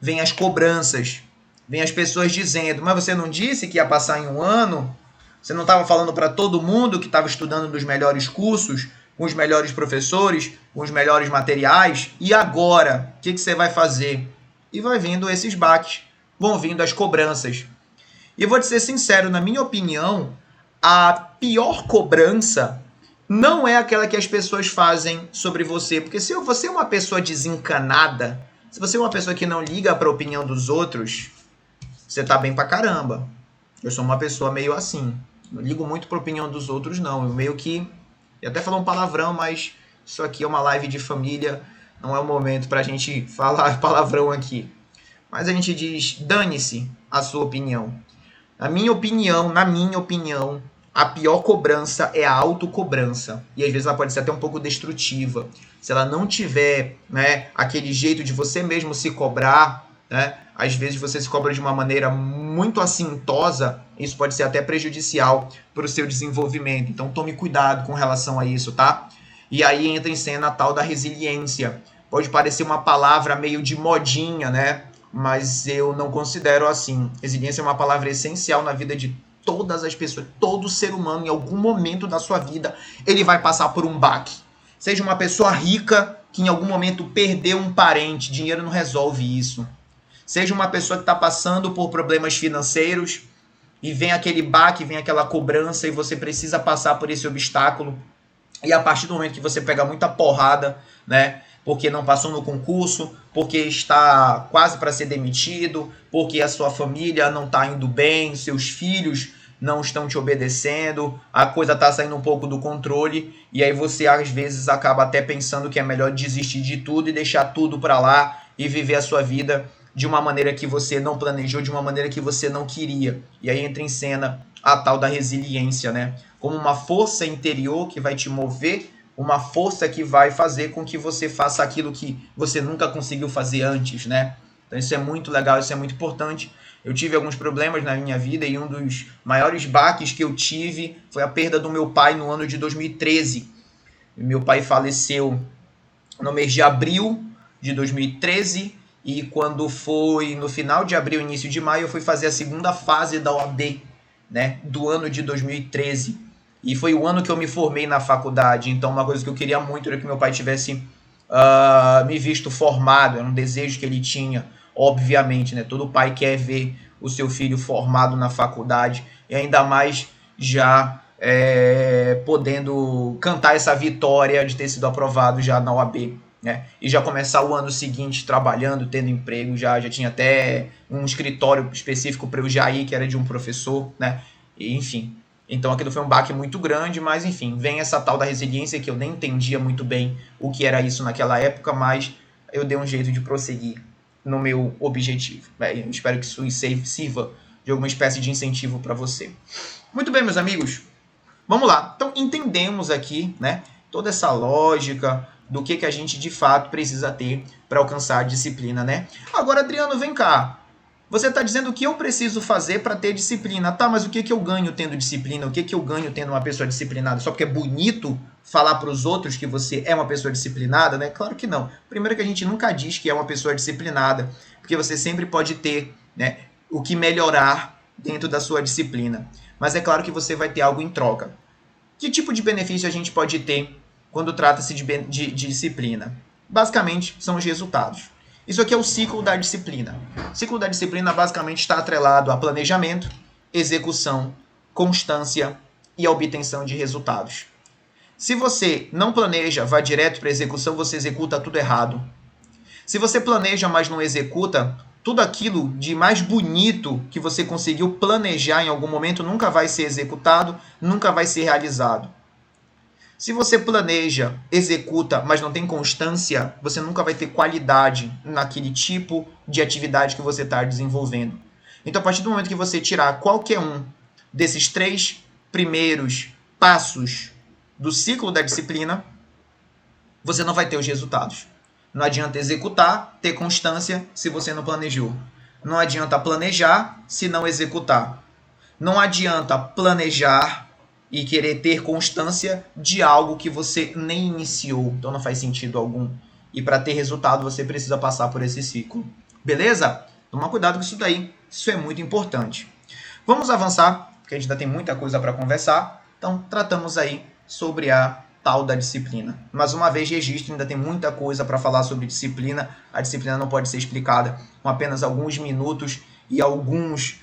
vem as cobranças. Vem as pessoas dizendo, mas você não disse que ia passar em um ano? Você não estava falando para todo mundo que estava estudando nos melhores cursos, com os melhores professores, com os melhores materiais? E agora? O que você vai fazer? E vai vindo esses baques, vão vindo as cobranças. E eu vou te ser sincero, na minha opinião, a pior cobrança não é aquela que as pessoas fazem sobre você. Porque se você é uma pessoa desencanada, se você é uma pessoa que não liga para a opinião dos outros, você tá bem pra caramba. Eu sou uma pessoa meio assim. Não ligo muito pra opinião dos outros, não. Eu meio que... Eu até falei um palavrão, mas isso aqui é uma live de família. Não é o momento pra gente falar palavrão aqui. Mas a gente diz, dane-se a sua opinião. Na minha opinião, a pior cobrança é a autocobrança. E às vezes ela pode ser até um pouco destrutiva. Se ela não tiver, né, aquele jeito de você mesmo se cobrar, né, às vezes você se cobra de uma maneira muito assintosa, isso pode ser até prejudicial para o seu desenvolvimento. Então tome cuidado com relação a isso, tá? E aí entra em cena a tal da resiliência. Pode parecer uma palavra meio de modinha, né? Mas eu não considero assim. Resiliência é uma palavra essencial na vida de todas as pessoas. Todo ser humano, em algum momento da sua vida, ele vai passar por um baque. Seja uma pessoa rica que em algum momento perdeu um parente. Dinheiro não resolve isso. Seja uma pessoa que está passando por problemas financeiros e vem aquele baque, vem aquela cobrança e você precisa passar por esse obstáculo. E a partir do momento que você pega muita porrada, né? Porque não passou no concurso, porque está quase para ser demitido, porque a sua família não está indo bem, seus filhos não estão te obedecendo, a coisa está saindo um pouco do controle, e aí você às vezes acaba até pensando que é melhor desistir de tudo e deixar tudo para lá e viver a sua vida de uma maneira que você não planejou, de uma maneira que você não queria. E aí entra em cena a tal da resiliência, né? Como uma força interior que vai te mover, uma força que vai fazer com que você faça aquilo que você nunca conseguiu fazer antes, né? Então isso é muito legal, isso é muito importante. Eu tive alguns problemas na minha vida e um dos maiores baques que eu tive foi a perda do meu pai no ano de 2013. Meu pai faleceu no mês de abril de 2013 e quando foi no final de abril, início de maio, eu fui fazer a segunda fase da OAB, né, do ano de 2013. E foi o ano que eu me formei na faculdade. Então, uma coisa que eu queria muito era que meu pai tivesse me visto formado. Era um desejo que ele tinha, obviamente, né? Todo pai quer ver o seu filho formado na faculdade. E ainda mais já podendo cantar essa vitória de ter sido aprovado já na OAB. Né? E já começar o ano seguinte trabalhando, tendo emprego. Já tinha até um escritório específico para eu já ir, que era de um professor. Né? E, enfim... Então aquilo foi um baque muito grande, mas enfim, vem essa tal da resiliência que eu nem entendia muito bem o que era isso naquela época, mas eu dei um jeito de prosseguir no meu objetivo. Eu espero que isso sirva de alguma espécie de incentivo para você. Muito bem, meus amigos, vamos lá. Então entendemos aqui, né, toda essa lógica do que a gente de fato precisa ter para alcançar a disciplina, né? Agora, Adriano, vem cá. Você está dizendo o que eu preciso fazer para ter disciplina. Tá, mas o que eu ganho tendo disciplina? O que eu ganho tendo uma pessoa disciplinada? Só porque é bonito falar para os outros que você é uma pessoa disciplinada, né? Claro que não. Primeiro que a gente nunca diz que é uma pessoa disciplinada, porque você sempre pode ter, né, o que melhorar dentro da sua disciplina. Mas é claro que você vai ter algo em troca. Que tipo de benefício a gente pode ter quando trata-se de disciplina? Basicamente, são os resultados. Isso aqui é o ciclo da disciplina. O ciclo da disciplina basicamente está atrelado a planejamento, execução, constância e a obtenção de resultados. Se você não planeja, vai direto para a execução, você executa tudo errado. Se você planeja, mas não executa, tudo aquilo de mais bonito que você conseguiu planejar em algum momento nunca vai ser executado, nunca vai ser realizado. Se você planeja, executa, mas não tem constância, você nunca vai ter qualidade naquele tipo de atividade que você está desenvolvendo. Então, a partir do momento que você tirar qualquer um desses 3 primeiros passos do ciclo da disciplina, você não vai ter os resultados. Não adianta executar, ter constância, se você não planejou. Não adianta planejar, se não executar. Não adianta planejar e querer ter constância de algo que você nem iniciou. Então não faz sentido algum. E para ter resultado, você precisa passar por esse ciclo. Beleza? Toma cuidado com isso daí. Isso é muito importante. Vamos avançar, porque a gente ainda tem muita coisa para conversar. Então, tratamos aí sobre a tal da disciplina. Mais uma vez, registro, ainda tem muita coisa para falar sobre disciplina. A disciplina não pode ser explicada com apenas alguns minutos e algumas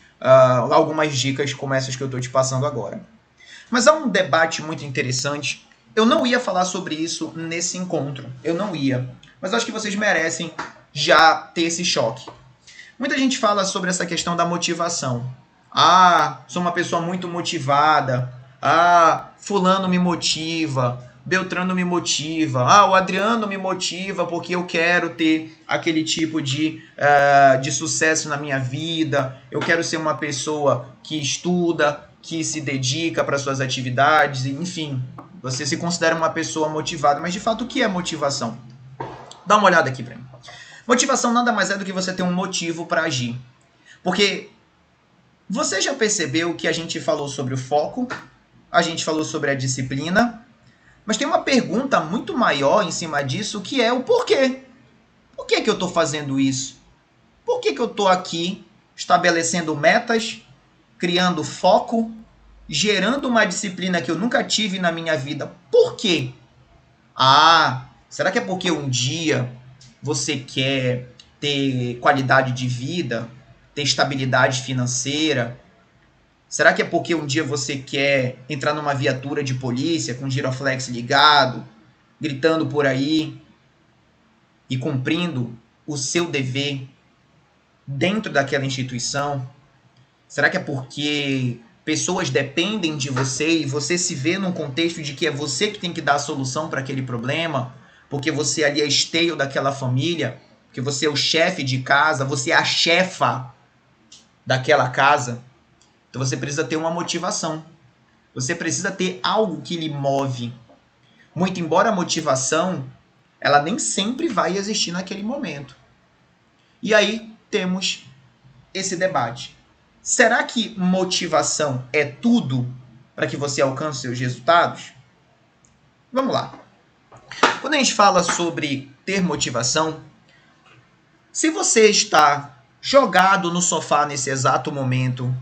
dicas como essas que eu estou te passando agora. Mas há um debate muito interessante. Eu não ia falar sobre isso nesse encontro. Eu não ia. Mas acho que vocês merecem já ter esse choque. Muita gente fala sobre essa questão da motivação. Ah, sou uma pessoa muito motivada. Ah, fulano me motiva. Beltrano me motiva. Ah, o Adriano me motiva porque eu quero ter aquele tipo de sucesso na minha vida. Eu quero ser uma pessoa que estuda, que se dedica para suas atividades, enfim. Você se considera uma pessoa motivada. Mas, de fato, o que é motivação? Dá uma olhada aqui para mim. Motivação nada mais é do que você ter um motivo para agir. Porque você já percebeu que a gente falou sobre o foco, a gente falou sobre a disciplina, mas tem uma pergunta muito maior em cima disso, que é o porquê. Por que eu estou fazendo isso? Por que eu estou aqui estabelecendo metas, criando foco, gerando uma disciplina que eu nunca tive na minha vida? Por quê? Ah, será que é porque um dia você quer ter qualidade de vida, ter estabilidade financeira? Será que é porque um dia você quer entrar numa viatura de polícia com giroflex ligado, gritando por aí e cumprindo o seu dever dentro daquela instituição? Será que é porque pessoas dependem de você e você se vê num contexto de que é você que tem que dar a solução para aquele problema? Porque você ali é esteio daquela família, que você é o chefe de casa, você é a chefa daquela casa. Então você precisa ter uma motivação. Você precisa ter algo que lhe move. Muito embora a motivação, ela nem sempre vai existir naquele momento. E aí temos esse debate. Será que motivação é tudo para que você alcance seus resultados? Vamos lá. Quando a gente fala sobre ter motivação, se você está jogado no sofá nesse exato momento,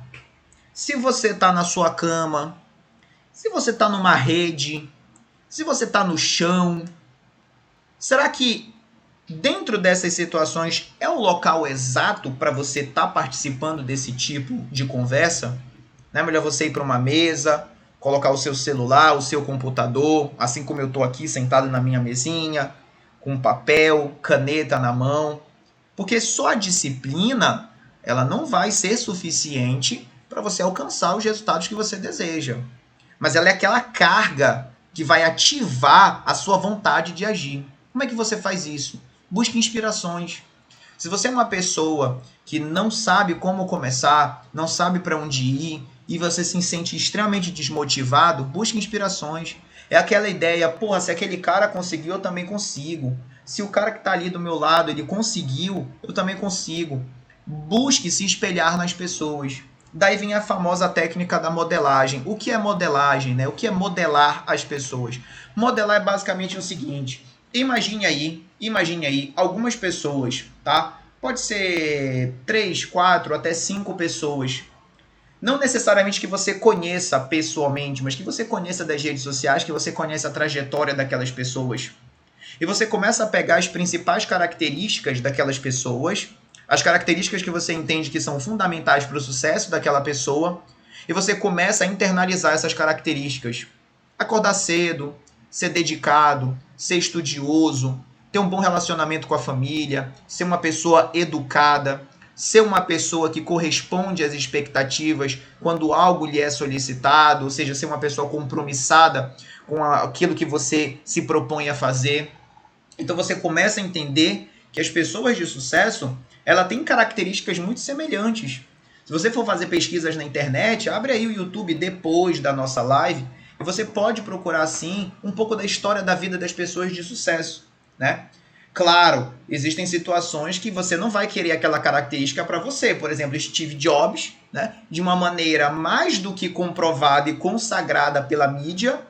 se você está na sua cama, se você está numa rede, se você está no chão, será que dentro dessas situações é o local exato para você estar participando desse tipo de conversa? Não é melhor você ir para uma mesa, colocar o seu celular, o seu computador, assim como eu estou aqui sentado na minha mesinha, com papel, caneta na mão? Porque só a disciplina, ela não vai ser suficiente para você alcançar os resultados que você deseja. Mas ela é aquela carga que vai ativar a sua vontade de agir. Como é que você faz isso? Busque inspirações. Se você é uma pessoa que não sabe como começar, não sabe para onde ir, e você se sente extremamente desmotivado, busque inspirações. É aquela ideia, porra, se aquele cara conseguiu, eu também consigo. Se o cara que está ali do meu lado, ele conseguiu, eu também consigo. Busque se espelhar nas pessoas. Daí vem a famosa técnica da modelagem. O que é modelagem, né? O que é modelar as pessoas? Modelar é basicamente o seguinte: imagine aí algumas pessoas, tá? Pode ser 3, 4, até 5 pessoas. Não necessariamente que você conheça pessoalmente, mas que você conheça das redes sociais, que você conheça a trajetória daquelas pessoas. E você começa a pegar as principais características daquelas pessoas, as características que você entende que são fundamentais para o sucesso daquela pessoa, e você começa a internalizar essas características. Acordar cedo, ser dedicado, ser estudioso, ter um bom relacionamento com a família, ser uma pessoa educada, ser uma pessoa que corresponde às expectativas quando algo lhe é solicitado, ou seja, ser uma pessoa compromissada com aquilo que você se propõe a fazer. Então você começa a entender que as pessoas de sucesso, ela tem características muito semelhantes. Se você for fazer pesquisas na internet, abre aí o YouTube depois da nossa live e você pode procurar, sim, um pouco da história da vida das pessoas de sucesso, né? Claro, existem situações que você não vai querer aquela característica para você. Por exemplo, Steve Jobs, né, de uma maneira mais do que comprovada e consagrada pela mídia,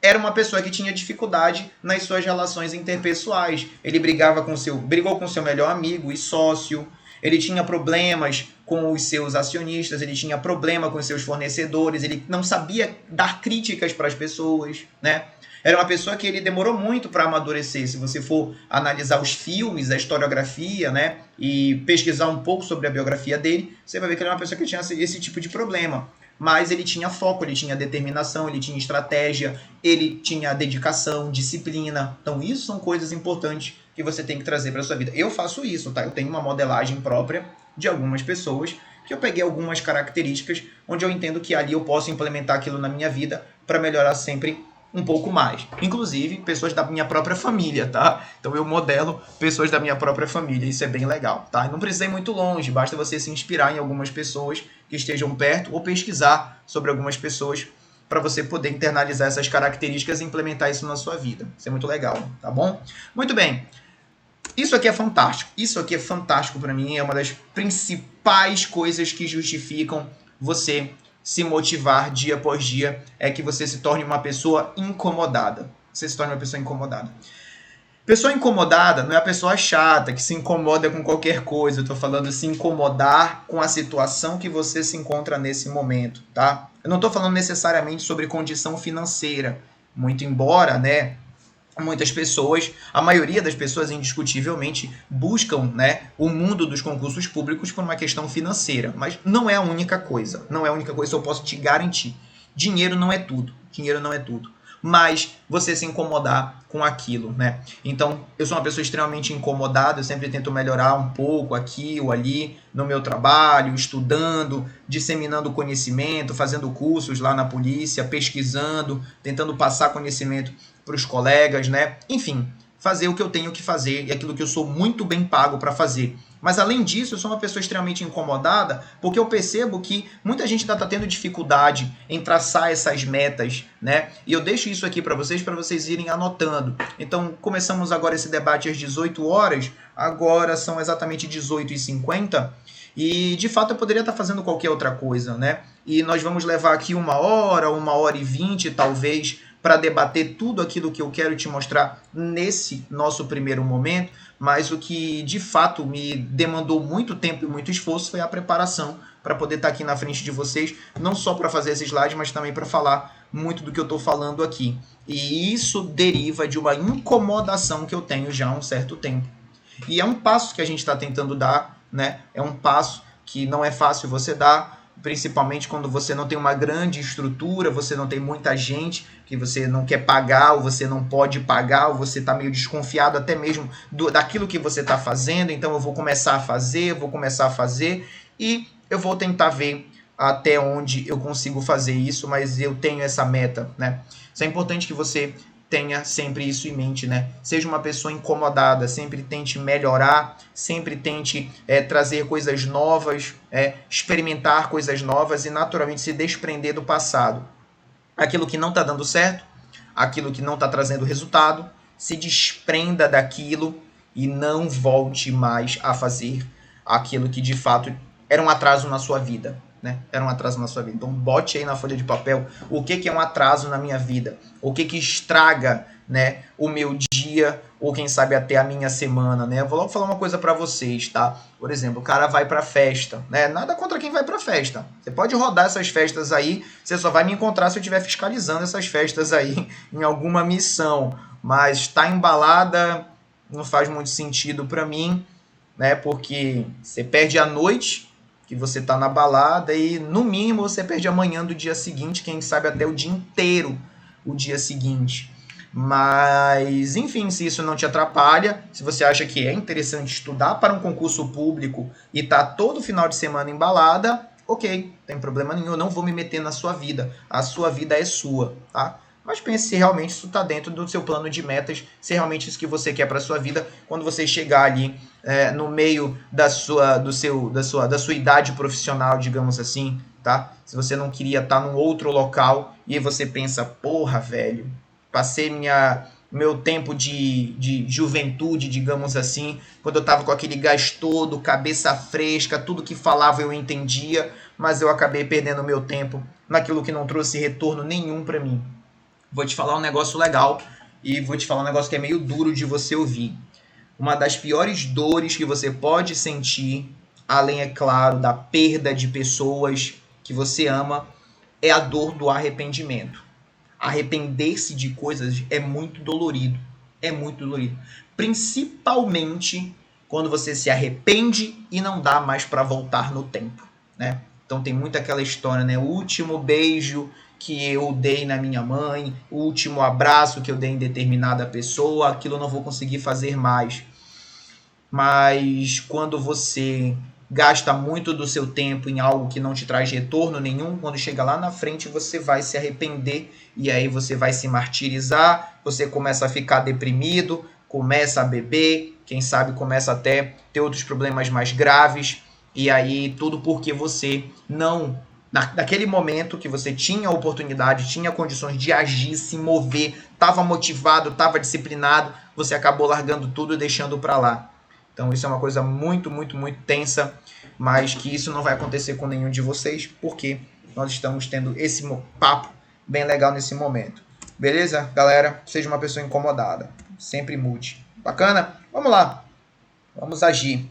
era uma pessoa que tinha dificuldade nas suas relações interpessoais. Ele brigou com seu melhor amigo e sócio. ele tinha problemas com os seus acionistas, ele tinha problema com os seus fornecedores, ele não sabia dar críticas para as pessoas, né? Era uma pessoa que ele demorou muito para amadurecer. Se você for analisar os filmes, a historiografia, né, e pesquisar um pouco sobre a biografia dele, você vai ver que ele era uma pessoa que tinha esse tipo de problema. Mas ele tinha foco, ele tinha determinação, ele tinha estratégia, ele tinha dedicação, disciplina. Então isso são coisas importantes que você tem que trazer para sua vida. Eu faço isso, tá? Eu tenho uma modelagem própria de algumas pessoas que eu peguei algumas características onde eu entendo que ali eu posso implementar aquilo na minha vida para melhorar sempre um pouco mais. Inclusive, pessoas da minha própria família, tá? Então eu modelo pessoas da minha própria família, isso é bem legal, tá? Não precisa ir muito longe, basta você se inspirar em algumas pessoas que estejam perto ou pesquisar sobre algumas pessoas para você poder internalizar essas características e implementar isso na sua vida. Isso é muito legal, tá bom? Muito bem. Isso aqui é fantástico. Isso aqui é fantástico para mim, é uma das principais coisas que justificam você se motivar dia após dia, é que você se torne uma pessoa incomodada. Você se torne uma pessoa incomodada. Pessoa incomodada não é a pessoa chata, que se incomoda com qualquer coisa. Eu tô falando se incomodar com a situação que você se encontra nesse momento, tá? Eu não tô falando necessariamente sobre condição financeira. Muito embora, né, muitas pessoas, a maioria das pessoas indiscutivelmente buscam, né, o mundo dos concursos públicos por uma questão financeira, mas não é a única coisa, não é a única coisa que eu posso te garantir. Dinheiro não é tudo, dinheiro não é tudo, mas você se incomodar com aquilo, né? Então, eu sou uma pessoa extremamente incomodada, eu sempre tento melhorar um pouco aqui ou ali no meu trabalho, estudando, disseminando conhecimento, fazendo cursos lá na polícia, pesquisando, tentando passar conhecimento para os colegas, né? Enfim, fazer o que eu tenho que fazer e aquilo que eu sou muito bem pago para fazer. Mas além disso, eu sou uma pessoa extremamente incomodada porque eu percebo que muita gente ainda está tendo dificuldade em traçar essas metas, né? E eu deixo isso aqui para vocês irem anotando. Então, começamos agora esse debate às 18 horas, agora são exatamente 18h50 e de fato eu poderia estar fazendo qualquer outra coisa, né? E nós vamos levar aqui 1h20 talvez, para debater tudo aquilo que eu quero te mostrar nesse nosso primeiro momento, mas o que de fato me demandou muito tempo e muito esforço foi a preparação para poder estar aqui na frente de vocês, não só para fazer esse slide, mas também para falar muito do que eu estou falando aqui. E isso deriva de uma incomodação que eu tenho já há um certo tempo. E é um passo que a gente está tentando dar, né? É um passo que não é fácil você dar, principalmente quando você não tem uma grande estrutura, você não tem muita gente que você não quer pagar, ou você não pode pagar, ou você está meio desconfiado até mesmo daquilo que você está fazendo. Então eu vou começar a fazer, e eu vou tentar ver até onde eu consigo fazer isso, mas eu tenho essa meta, né? Isso é importante que você tenha sempre isso em mente, né? Seja uma pessoa incomodada, sempre tente melhorar, sempre tente trazer coisas novas, experimentar coisas novas e naturalmente se desprender do passado. Aquilo que não está dando certo, aquilo que não está trazendo resultado, se desprenda daquilo e não volte mais a fazer aquilo que de fato era um atraso na sua vida. Né? Era um atraso na sua vida. Então bote aí na folha de papel o que é um atraso na minha vida, o que estraga, né, o meu dia, ou quem sabe até a minha semana, né? Eu vou logo falar uma coisa para vocês, tá? Por exemplo, o cara vai pra festa, né? Nada contra quem vai pra festa. Você pode rodar essas festas aí, você só vai me encontrar se eu estiver fiscalizando essas festas aí em alguma missão. Mas tá embalada não faz muito sentido para mim, né? Porque você perde a noite que você tá na balada e no mínimo você perde a manhã do dia seguinte, quem sabe até o dia inteiro o dia seguinte. Mas, enfim, se isso não te atrapalha, se você acha que é interessante estudar para um concurso público e tá todo final de semana em balada, ok, não tem problema nenhum, eu não vou me meter na sua vida, a sua vida é sua, tá? Mas pense se realmente isso está dentro do seu plano de metas, se realmente isso que você quer para a sua vida, quando você chegar ali no meio da sua idade profissional, digamos assim, tá? Se você não queria estar num outro local e você pensa, porra, velho, passei meu tempo de juventude, digamos assim, quando eu estava com aquele gás todo, cabeça fresca, tudo que falava eu entendia, mas eu acabei perdendo meu tempo naquilo que não trouxe retorno nenhum para mim. Vou te falar um negócio legal e vou te falar um negócio que é meio duro de você ouvir. Uma das piores dores que você pode sentir além, é claro, da perda de pessoas que você ama, é a dor do arrependimento. Arrepender-se de coisas é muito dolorido. É muito dolorido. Principalmente quando você se arrepende e não dá mais para voltar no tempo, né? Então tem muito aquela história, né? O último beijo que eu dei na minha mãe, o último abraço que eu dei em determinada pessoa, aquilo eu não vou conseguir fazer mais. Mas quando você gasta muito do seu tempo em algo que não te traz retorno nenhum, quando chega lá na frente você vai se arrepender e aí você vai se martirizar, você começa a ficar deprimido, começa a beber, quem sabe começa até a ter outros problemas mais graves, e aí tudo porque você não, naquele momento que você tinha a oportunidade, tinha condições de agir, se mover, estava motivado, estava disciplinado, você acabou largando tudo e deixando para lá. Então isso é uma coisa muito, muito, muito tensa, mas que isso não vai acontecer com nenhum de vocês, porque nós estamos tendo esse papo bem legal nesse momento. Beleza, galera? Seja uma pessoa incomodada. Sempre mude. Bacana? Vamos lá. Vamos agir.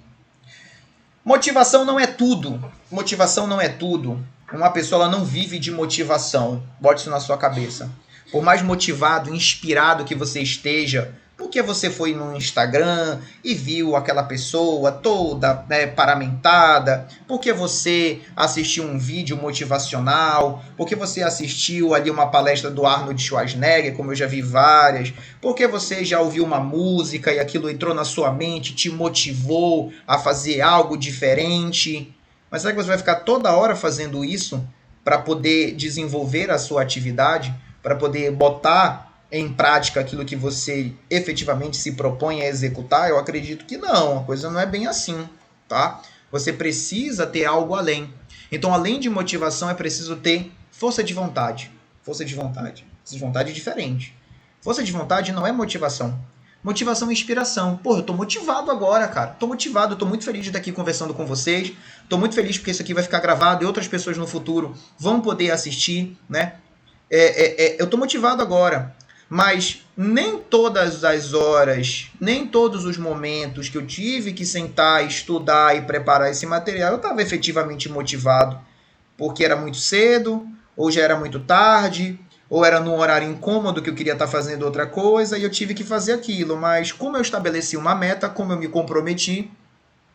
Motivação não é tudo. Motivação não é tudo. Uma pessoa ela não vive de motivação. Bote isso na sua cabeça. Por mais motivado, inspirado que você esteja, porque você foi no Instagram e viu aquela pessoa toda, né, paramentada, porque você assistiu um vídeo motivacional, porque você assistiu ali uma palestra do Arnold Schwarzenegger, como eu já vi várias, porque você já ouviu uma música e aquilo entrou na sua mente, te motivou a fazer algo diferente. Mas será que você vai ficar toda hora fazendo isso para poder desenvolver a sua atividade, para poder botar em prática aquilo que você efetivamente se propõe a executar? Eu acredito que não, a coisa não é bem assim, tá? Você precisa ter algo além. Então, além de motivação, é preciso ter força de vontade. Força de vontade. Força de vontade é diferente. Força de vontade não é motivação. Motivação é inspiração. Pô, eu tô motivado agora, cara. Tô motivado, tô muito feliz de estar aqui conversando com vocês. Tô muito feliz porque isso aqui vai ficar gravado e outras pessoas no futuro vão poder assistir, né? Eu tô motivado agora. Mas nem todas as horas, nem todos os momentos que eu tive que sentar, estudar e preparar esse material, eu estava efetivamente motivado, porque era muito cedo, ou já era muito tarde, ou era num horário incômodo que eu queria estar fazendo outra coisa e eu tive que fazer aquilo. Mas como eu estabeleci uma meta, como eu me comprometi,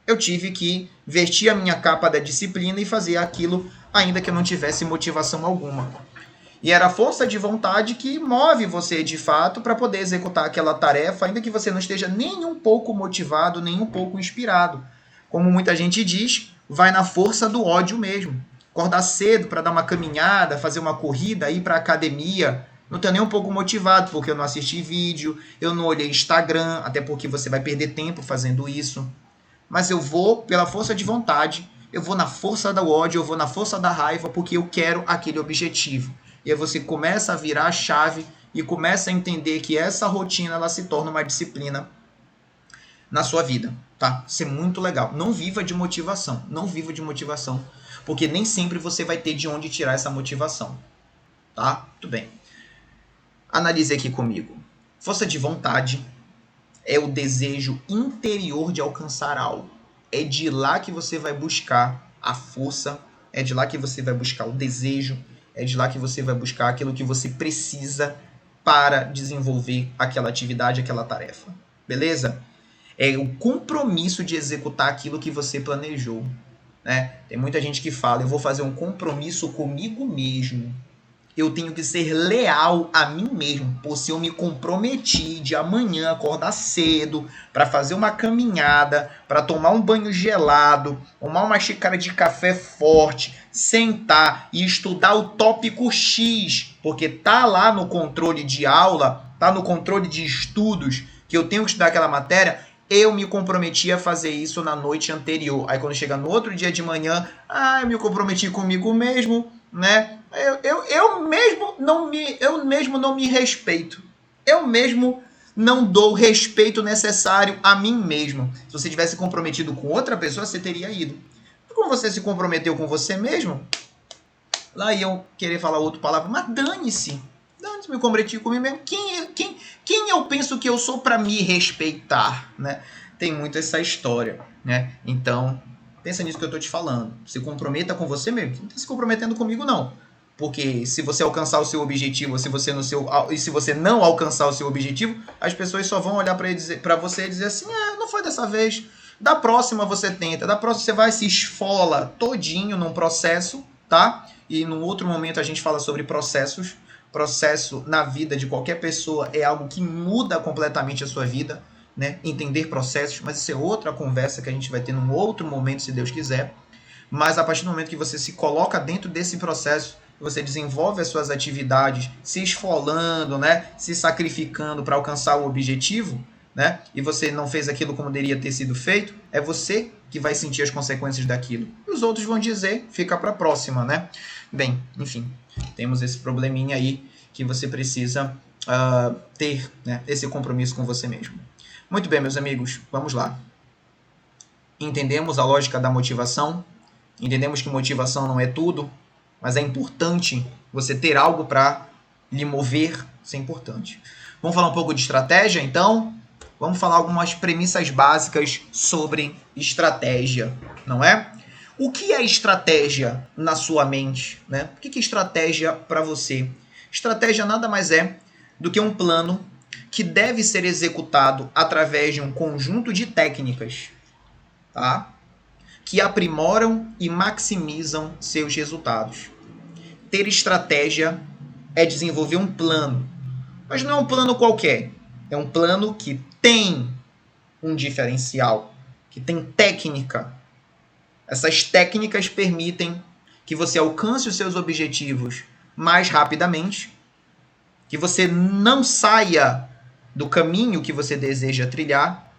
eu tive que vestir a minha capa da disciplina e fazer aquilo ainda que eu não tivesse motivação alguma. E era a força de vontade que move você de fato para poder executar aquela tarefa, ainda que você não esteja nem um pouco motivado, nem um pouco inspirado. Como muita gente diz, vai na força do ódio mesmo. Acordar cedo para dar uma caminhada, fazer uma corrida, ir para a academia. Não estou nem um pouco motivado, porque eu não assisti vídeo, eu não olhei Instagram, até porque você vai perder tempo fazendo isso. Mas eu vou pela força de vontade, eu vou na força do ódio, eu vou na força da raiva, porque eu quero aquele objetivo. E aí você começa a virar a chave e começa a entender que essa rotina ela se torna uma disciplina na sua vida, tá? Isso é muito legal. Não viva de motivação, não viva de motivação, porque nem sempre você vai ter de onde tirar essa motivação, tá? Tudo bem. Analise aqui comigo. Força de vontade é o desejo interior de alcançar algo. É de lá que você vai buscar a força, é de lá que você vai buscar o desejo, é de lá que você vai buscar aquilo que você precisa para desenvolver aquela atividade, aquela tarefa. Beleza? É o compromisso de executar aquilo que você planejou, né? Tem muita gente que fala, eu vou fazer um compromisso comigo mesmo. Eu tenho que ser leal a mim mesmo. Por se eu me comprometi de amanhã acordar cedo para fazer uma caminhada, para tomar um banho gelado, tomar uma xícara de café forte, sentar e estudar o tópico X, porque tá lá no controle de aula, tá no controle de estudos que eu tenho que estudar aquela matéria. Eu me comprometi a fazer isso na noite anterior. Aí quando chega no outro dia de manhã, eu me comprometi comigo mesmo, né? Eu mesmo não me respeito. Eu mesmo não dou o respeito necessário a mim mesmo. Se você tivesse comprometido com outra pessoa, você teria ido. Como você se comprometeu com você mesmo, lá ia eu querer falar outra palavra, mas dane-se. Dane-se, me comprometi comigo mesmo. Quem eu penso que eu sou para me respeitar, né? Tem muito essa história, né? Então, Pensa nisso que eu estou te falando. Se comprometa com você mesmo. Você não está se comprometendo comigo, não. Porque se você alcançar o seu objetivo, se você não alcançar o seu objetivo, as pessoas só vão olhar para você e dizer assim, não foi dessa vez. Da próxima você tenta, da próxima você vai se esfola todinho num processo, tá? E num outro momento a gente fala sobre processos. Processo na vida de qualquer pessoa é algo que muda completamente a sua vida, né? Entender processos, mas isso é outra conversa que a gente vai ter num outro momento, se Deus quiser. Mas a partir do momento que você se coloca dentro desse processo, você desenvolve as suas atividades, se esfolando, né? Se sacrificando para alcançar o objetivo, né? E você não fez aquilo como deveria ter sido feito, é você que vai sentir as consequências daquilo. E os outros vão dizer, fica para a próxima, né? Bem, enfim, temos esse probleminha aí que você precisa ter, né, esse compromisso com você mesmo. Muito bem, meus amigos, vamos lá. Entendemos a lógica da motivação, entendemos que motivação não é tudo, mas é importante você ter algo para lhe mover, isso é importante. Vamos falar um pouco de estratégia, então? Vamos falar algumas premissas básicas sobre estratégia, não é? O que é estratégia na sua mente, né? O que é estratégia para você? Estratégia nada mais é do que um plano que deve ser executado através de um conjunto de técnicas, tá? Que aprimoram e maximizam seus resultados. Ter estratégia é desenvolver um plano, mas não é um plano qualquer. É um plano que tem um diferencial, que tem técnica. Essas técnicas permitem que você alcance os seus objetivos mais rapidamente, que você não saia do caminho que você deseja trilhar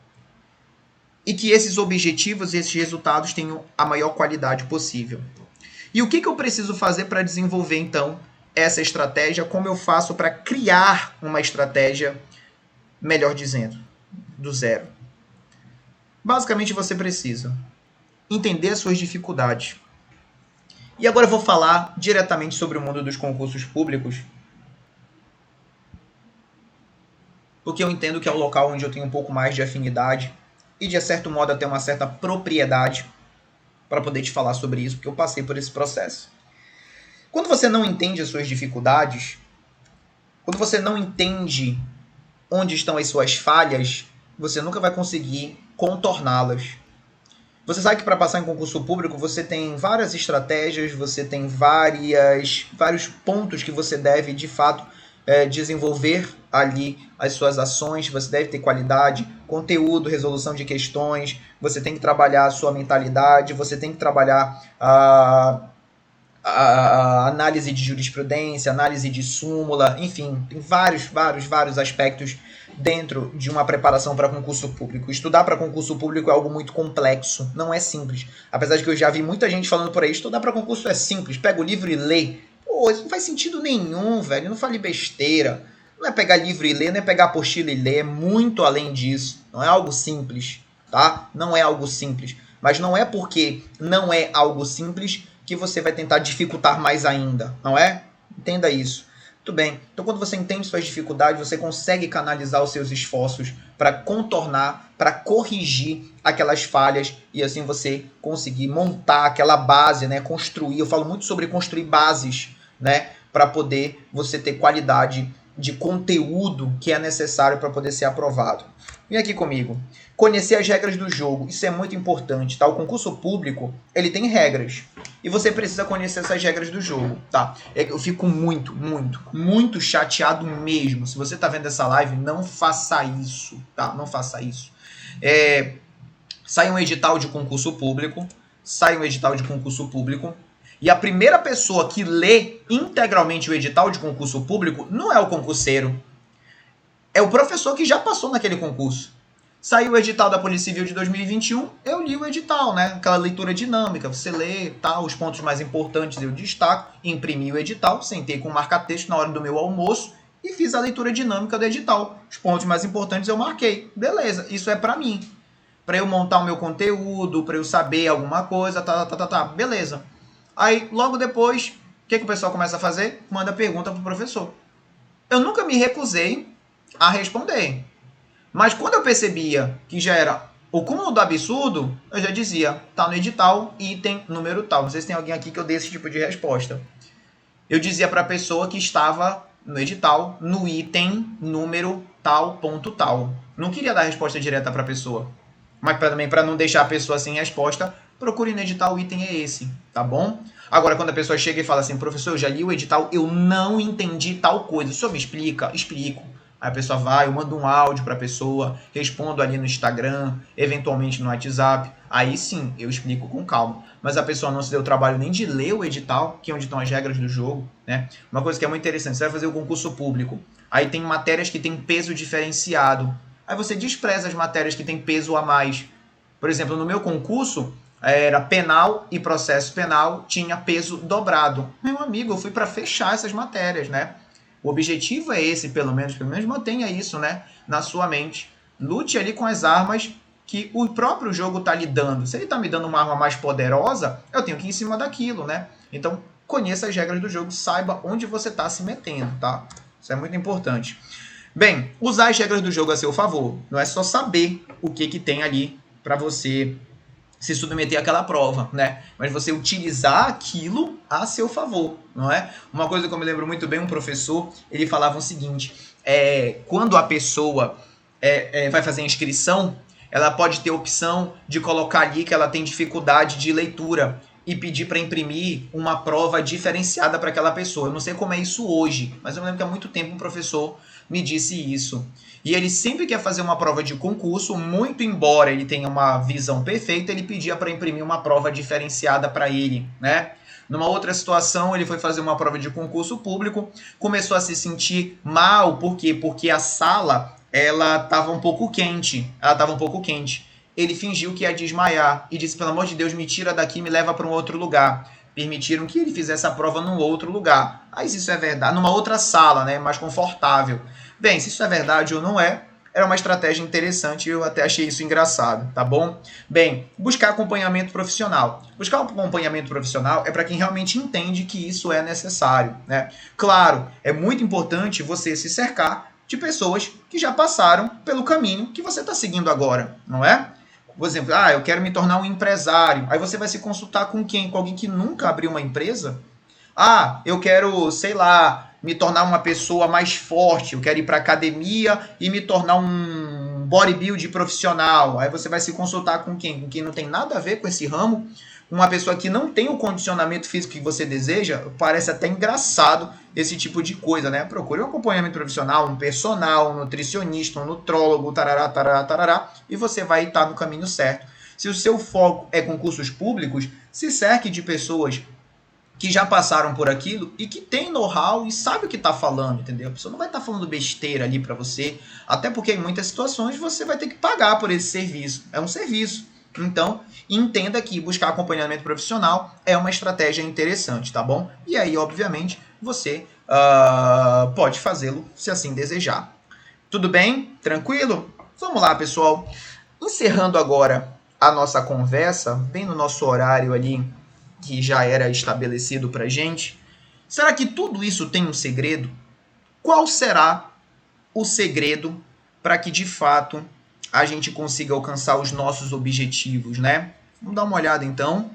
e que esses objetivos e esses resultados tenham a maior qualidade possível. E o que eu preciso fazer para desenvolver, então, essa estratégia? Como eu faço para criar uma estratégia, melhor dizendo, do zero? Basicamente, você precisa entender as suas dificuldades. E agora eu vou falar diretamente sobre o mundo dos concursos públicos, porque eu entendo que é o local onde eu tenho um pouco mais de afinidade e, de certo modo, até uma certa propriedade para poder te falar sobre isso, porque eu passei por esse processo. Quando você não entende as suas dificuldades, quando você não entende onde estão as suas falhas, você nunca vai conseguir contorná-las. Você sabe que para passar em concurso público você tem várias estratégias, você tem vários pontos que você deve, de fato, desenvolver ali as suas ações. Você deve ter qualidade, conteúdo, resolução de questões, você tem que trabalhar a sua mentalidade, você tem que trabalhar a análise de jurisprudência, análise de súmula, enfim, tem vários aspectos dentro de uma preparação para concurso público. Estudar para concurso público é algo muito complexo, não é simples. Apesar de que eu já vi muita gente falando por aí, estudar para concurso é simples, pega o livro e lê. Pô, isso não faz sentido nenhum, velho, não fale besteira. Não é pegar livro e ler, não é pegar apostila e ler, é muito além disso. Não é algo simples, tá? Não é algo simples. Mas não é porque não é algo simples que você vai tentar dificultar mais ainda, não é? Entenda isso. Muito bem. Então, quando você entende suas dificuldades, você consegue canalizar os seus esforços para contornar, para corrigir aquelas falhas e assim você conseguir montar aquela base, né? Construir. Eu falo muito sobre construir bases, né? Para poder você ter qualidade de conteúdo que é necessário para poder ser aprovado. Vem aqui comigo. Conhecer as regras do jogo, isso é muito importante, tá? O concurso público, ele tem regras. E você precisa conhecer essas regras do jogo, tá? Eu fico muito chateado mesmo. Se você tá vendo essa live, não faça isso, tá? Não faça isso. Sai um edital de concurso público, e a primeira pessoa que lê integralmente o edital de concurso público não é o concurseiro. É o professor que já passou naquele concurso. Saiu o edital da Polícia Civil de 2021, eu li o edital, né? Aquela leitura dinâmica, você lê, tá, os pontos mais importantes eu destaco, imprimi o edital, sentei com o marca-texto na hora do meu almoço e fiz a leitura dinâmica do edital. Os pontos mais importantes eu marquei. Beleza, isso é pra mim. Pra eu montar o meu conteúdo, pra eu saber alguma coisa, beleza. Aí, logo depois, o que o pessoal começa a fazer? Manda pergunta pro professor. Eu nunca me recusei a responder. Mas quando eu percebia que já era O cúmulo do absurdo, eu já dizia, tá no edital, item, número tal. Não sei se tem alguém aqui que eu dei esse tipo de resposta. Eu dizia para a pessoa que estava no edital, no item, número tal, ponto tal. Não queria dar resposta direta para a pessoa. Mas também para não deixar a pessoa sem resposta, procure no edital, o item é esse, tá bom? Agora, quando a pessoa chega e fala assim, professor, eu já li o edital, eu não entendi tal coisa, o senhor me explica? Explico. Aí a pessoa vai, eu mando um áudio para a pessoa, respondo ali no Instagram, eventualmente no WhatsApp. Aí sim, eu explico com calma. Mas a pessoa não se deu o trabalho nem de ler o edital, que é onde estão as regras do jogo, né? Uma coisa que é muito interessante, você vai fazer o concurso público. Aí tem matérias que têm peso diferenciado. Aí você despreza as matérias que têm peso a mais. Por exemplo, no meu concurso, era penal e processo penal, tinha peso dobrado. Meu amigo, eu fui para fechar essas matérias, né? O objetivo é esse, pelo menos mantenha isso, né, na sua mente. Lute ali com as armas que o próprio jogo está lhe dando. Se ele está me dando uma arma mais poderosa, eu tenho que ir em cima daquilo, né? Então, conheça as regras do jogo, saiba onde você está se metendo, tá? Isso é muito importante. Bem, usar as regras do jogo a seu favor. Não é só saber o que tem ali para você se submeter àquela prova, né? Mas você utilizar aquilo a seu favor, não é? Uma coisa que eu me lembro muito bem, um professor, ele falava o seguinte, quando a pessoa vai fazer a inscrição, ela pode ter a opção de colocar ali que ela tem dificuldade de leitura e pedir para imprimir uma prova diferenciada para aquela pessoa. Eu não sei como é isso hoje, mas eu me lembro que há muito tempo um professor me disse isso. E ele sempre quer fazer uma prova de concurso, muito embora ele tenha uma visão perfeita, ele pedia para imprimir uma prova diferenciada para ele, né? Numa outra situação, ele foi fazer uma prova de concurso público, começou a se sentir mal, por quê? Porque a sala, ela estava um pouco quente, Ele fingiu que ia desmaiar e disse, pelo amor de Deus, me tira daqui e me leva para um outro lugar. Permitiram que ele fizesse a prova num outro lugar. Aí, se isso é verdade, numa outra sala, né, mais confortável. Bem, se isso é verdade ou não é, era uma estratégia interessante e eu até achei isso engraçado, tá bom? Bem, buscar acompanhamento profissional. Buscar acompanhamento profissional é para quem realmente entende que isso é necessário, né? Claro, é muito importante você se cercar de pessoas que já passaram pelo caminho que você está seguindo agora, não é? Por exemplo, eu quero me tornar um empresário. Aí você vai se consultar com quem? Com alguém que nunca abriu uma empresa? Eu quero, sei lá, me tornar uma pessoa mais forte. Eu quero ir para academia e me tornar um bodybuilder profissional. Aí você vai se consultar com quem? Com quem não tem nada a ver com esse ramo. Uma pessoa que não tem o condicionamento físico que você deseja, parece até engraçado esse tipo de coisa, né? Procure um acompanhamento profissional, um personal, um nutricionista, um nutrólogo, tarará, tarará, tarará, e você vai estar no caminho certo. Se o seu foco é concursos públicos, se cerque de pessoas que já passaram por aquilo e que tem know-how e sabe o que está falando, entendeu? A pessoa não vai estar falando besteira ali para você, até porque em muitas situações você vai ter que pagar por esse serviço. É um serviço. Então, entenda que buscar acompanhamento profissional é uma estratégia interessante, tá bom? E aí, obviamente, você pode fazê-lo se assim desejar. Tudo bem? Tranquilo? Vamos lá, pessoal. Encerrando agora a nossa conversa, bem no nosso horário ali, que já era estabelecido pra gente. Será que tudo isso tem um segredo? Qual será o segredo para que, de fato, a gente consiga alcançar os nossos objetivos, né? Vamos dar uma olhada, então,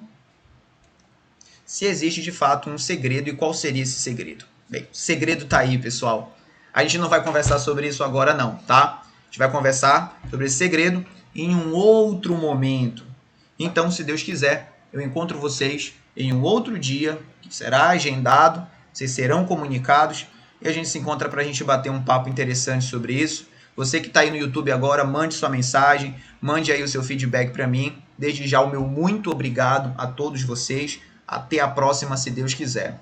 se existe, de fato, um segredo e qual seria esse segredo. Bem, o segredo tá aí, pessoal. A gente não vai conversar sobre isso agora, não, tá? A gente vai conversar sobre esse segredo em um outro momento. Então, se Deus quiser, eu encontro vocês em um outro dia, que será agendado, vocês serão comunicados, e a gente se encontra para a gente bater um papo interessante sobre isso. Você que está aí no YouTube agora, mande sua mensagem, mande aí o seu feedback para mim. Desde já o meu muito obrigado a todos vocês. Até a próxima, se Deus quiser.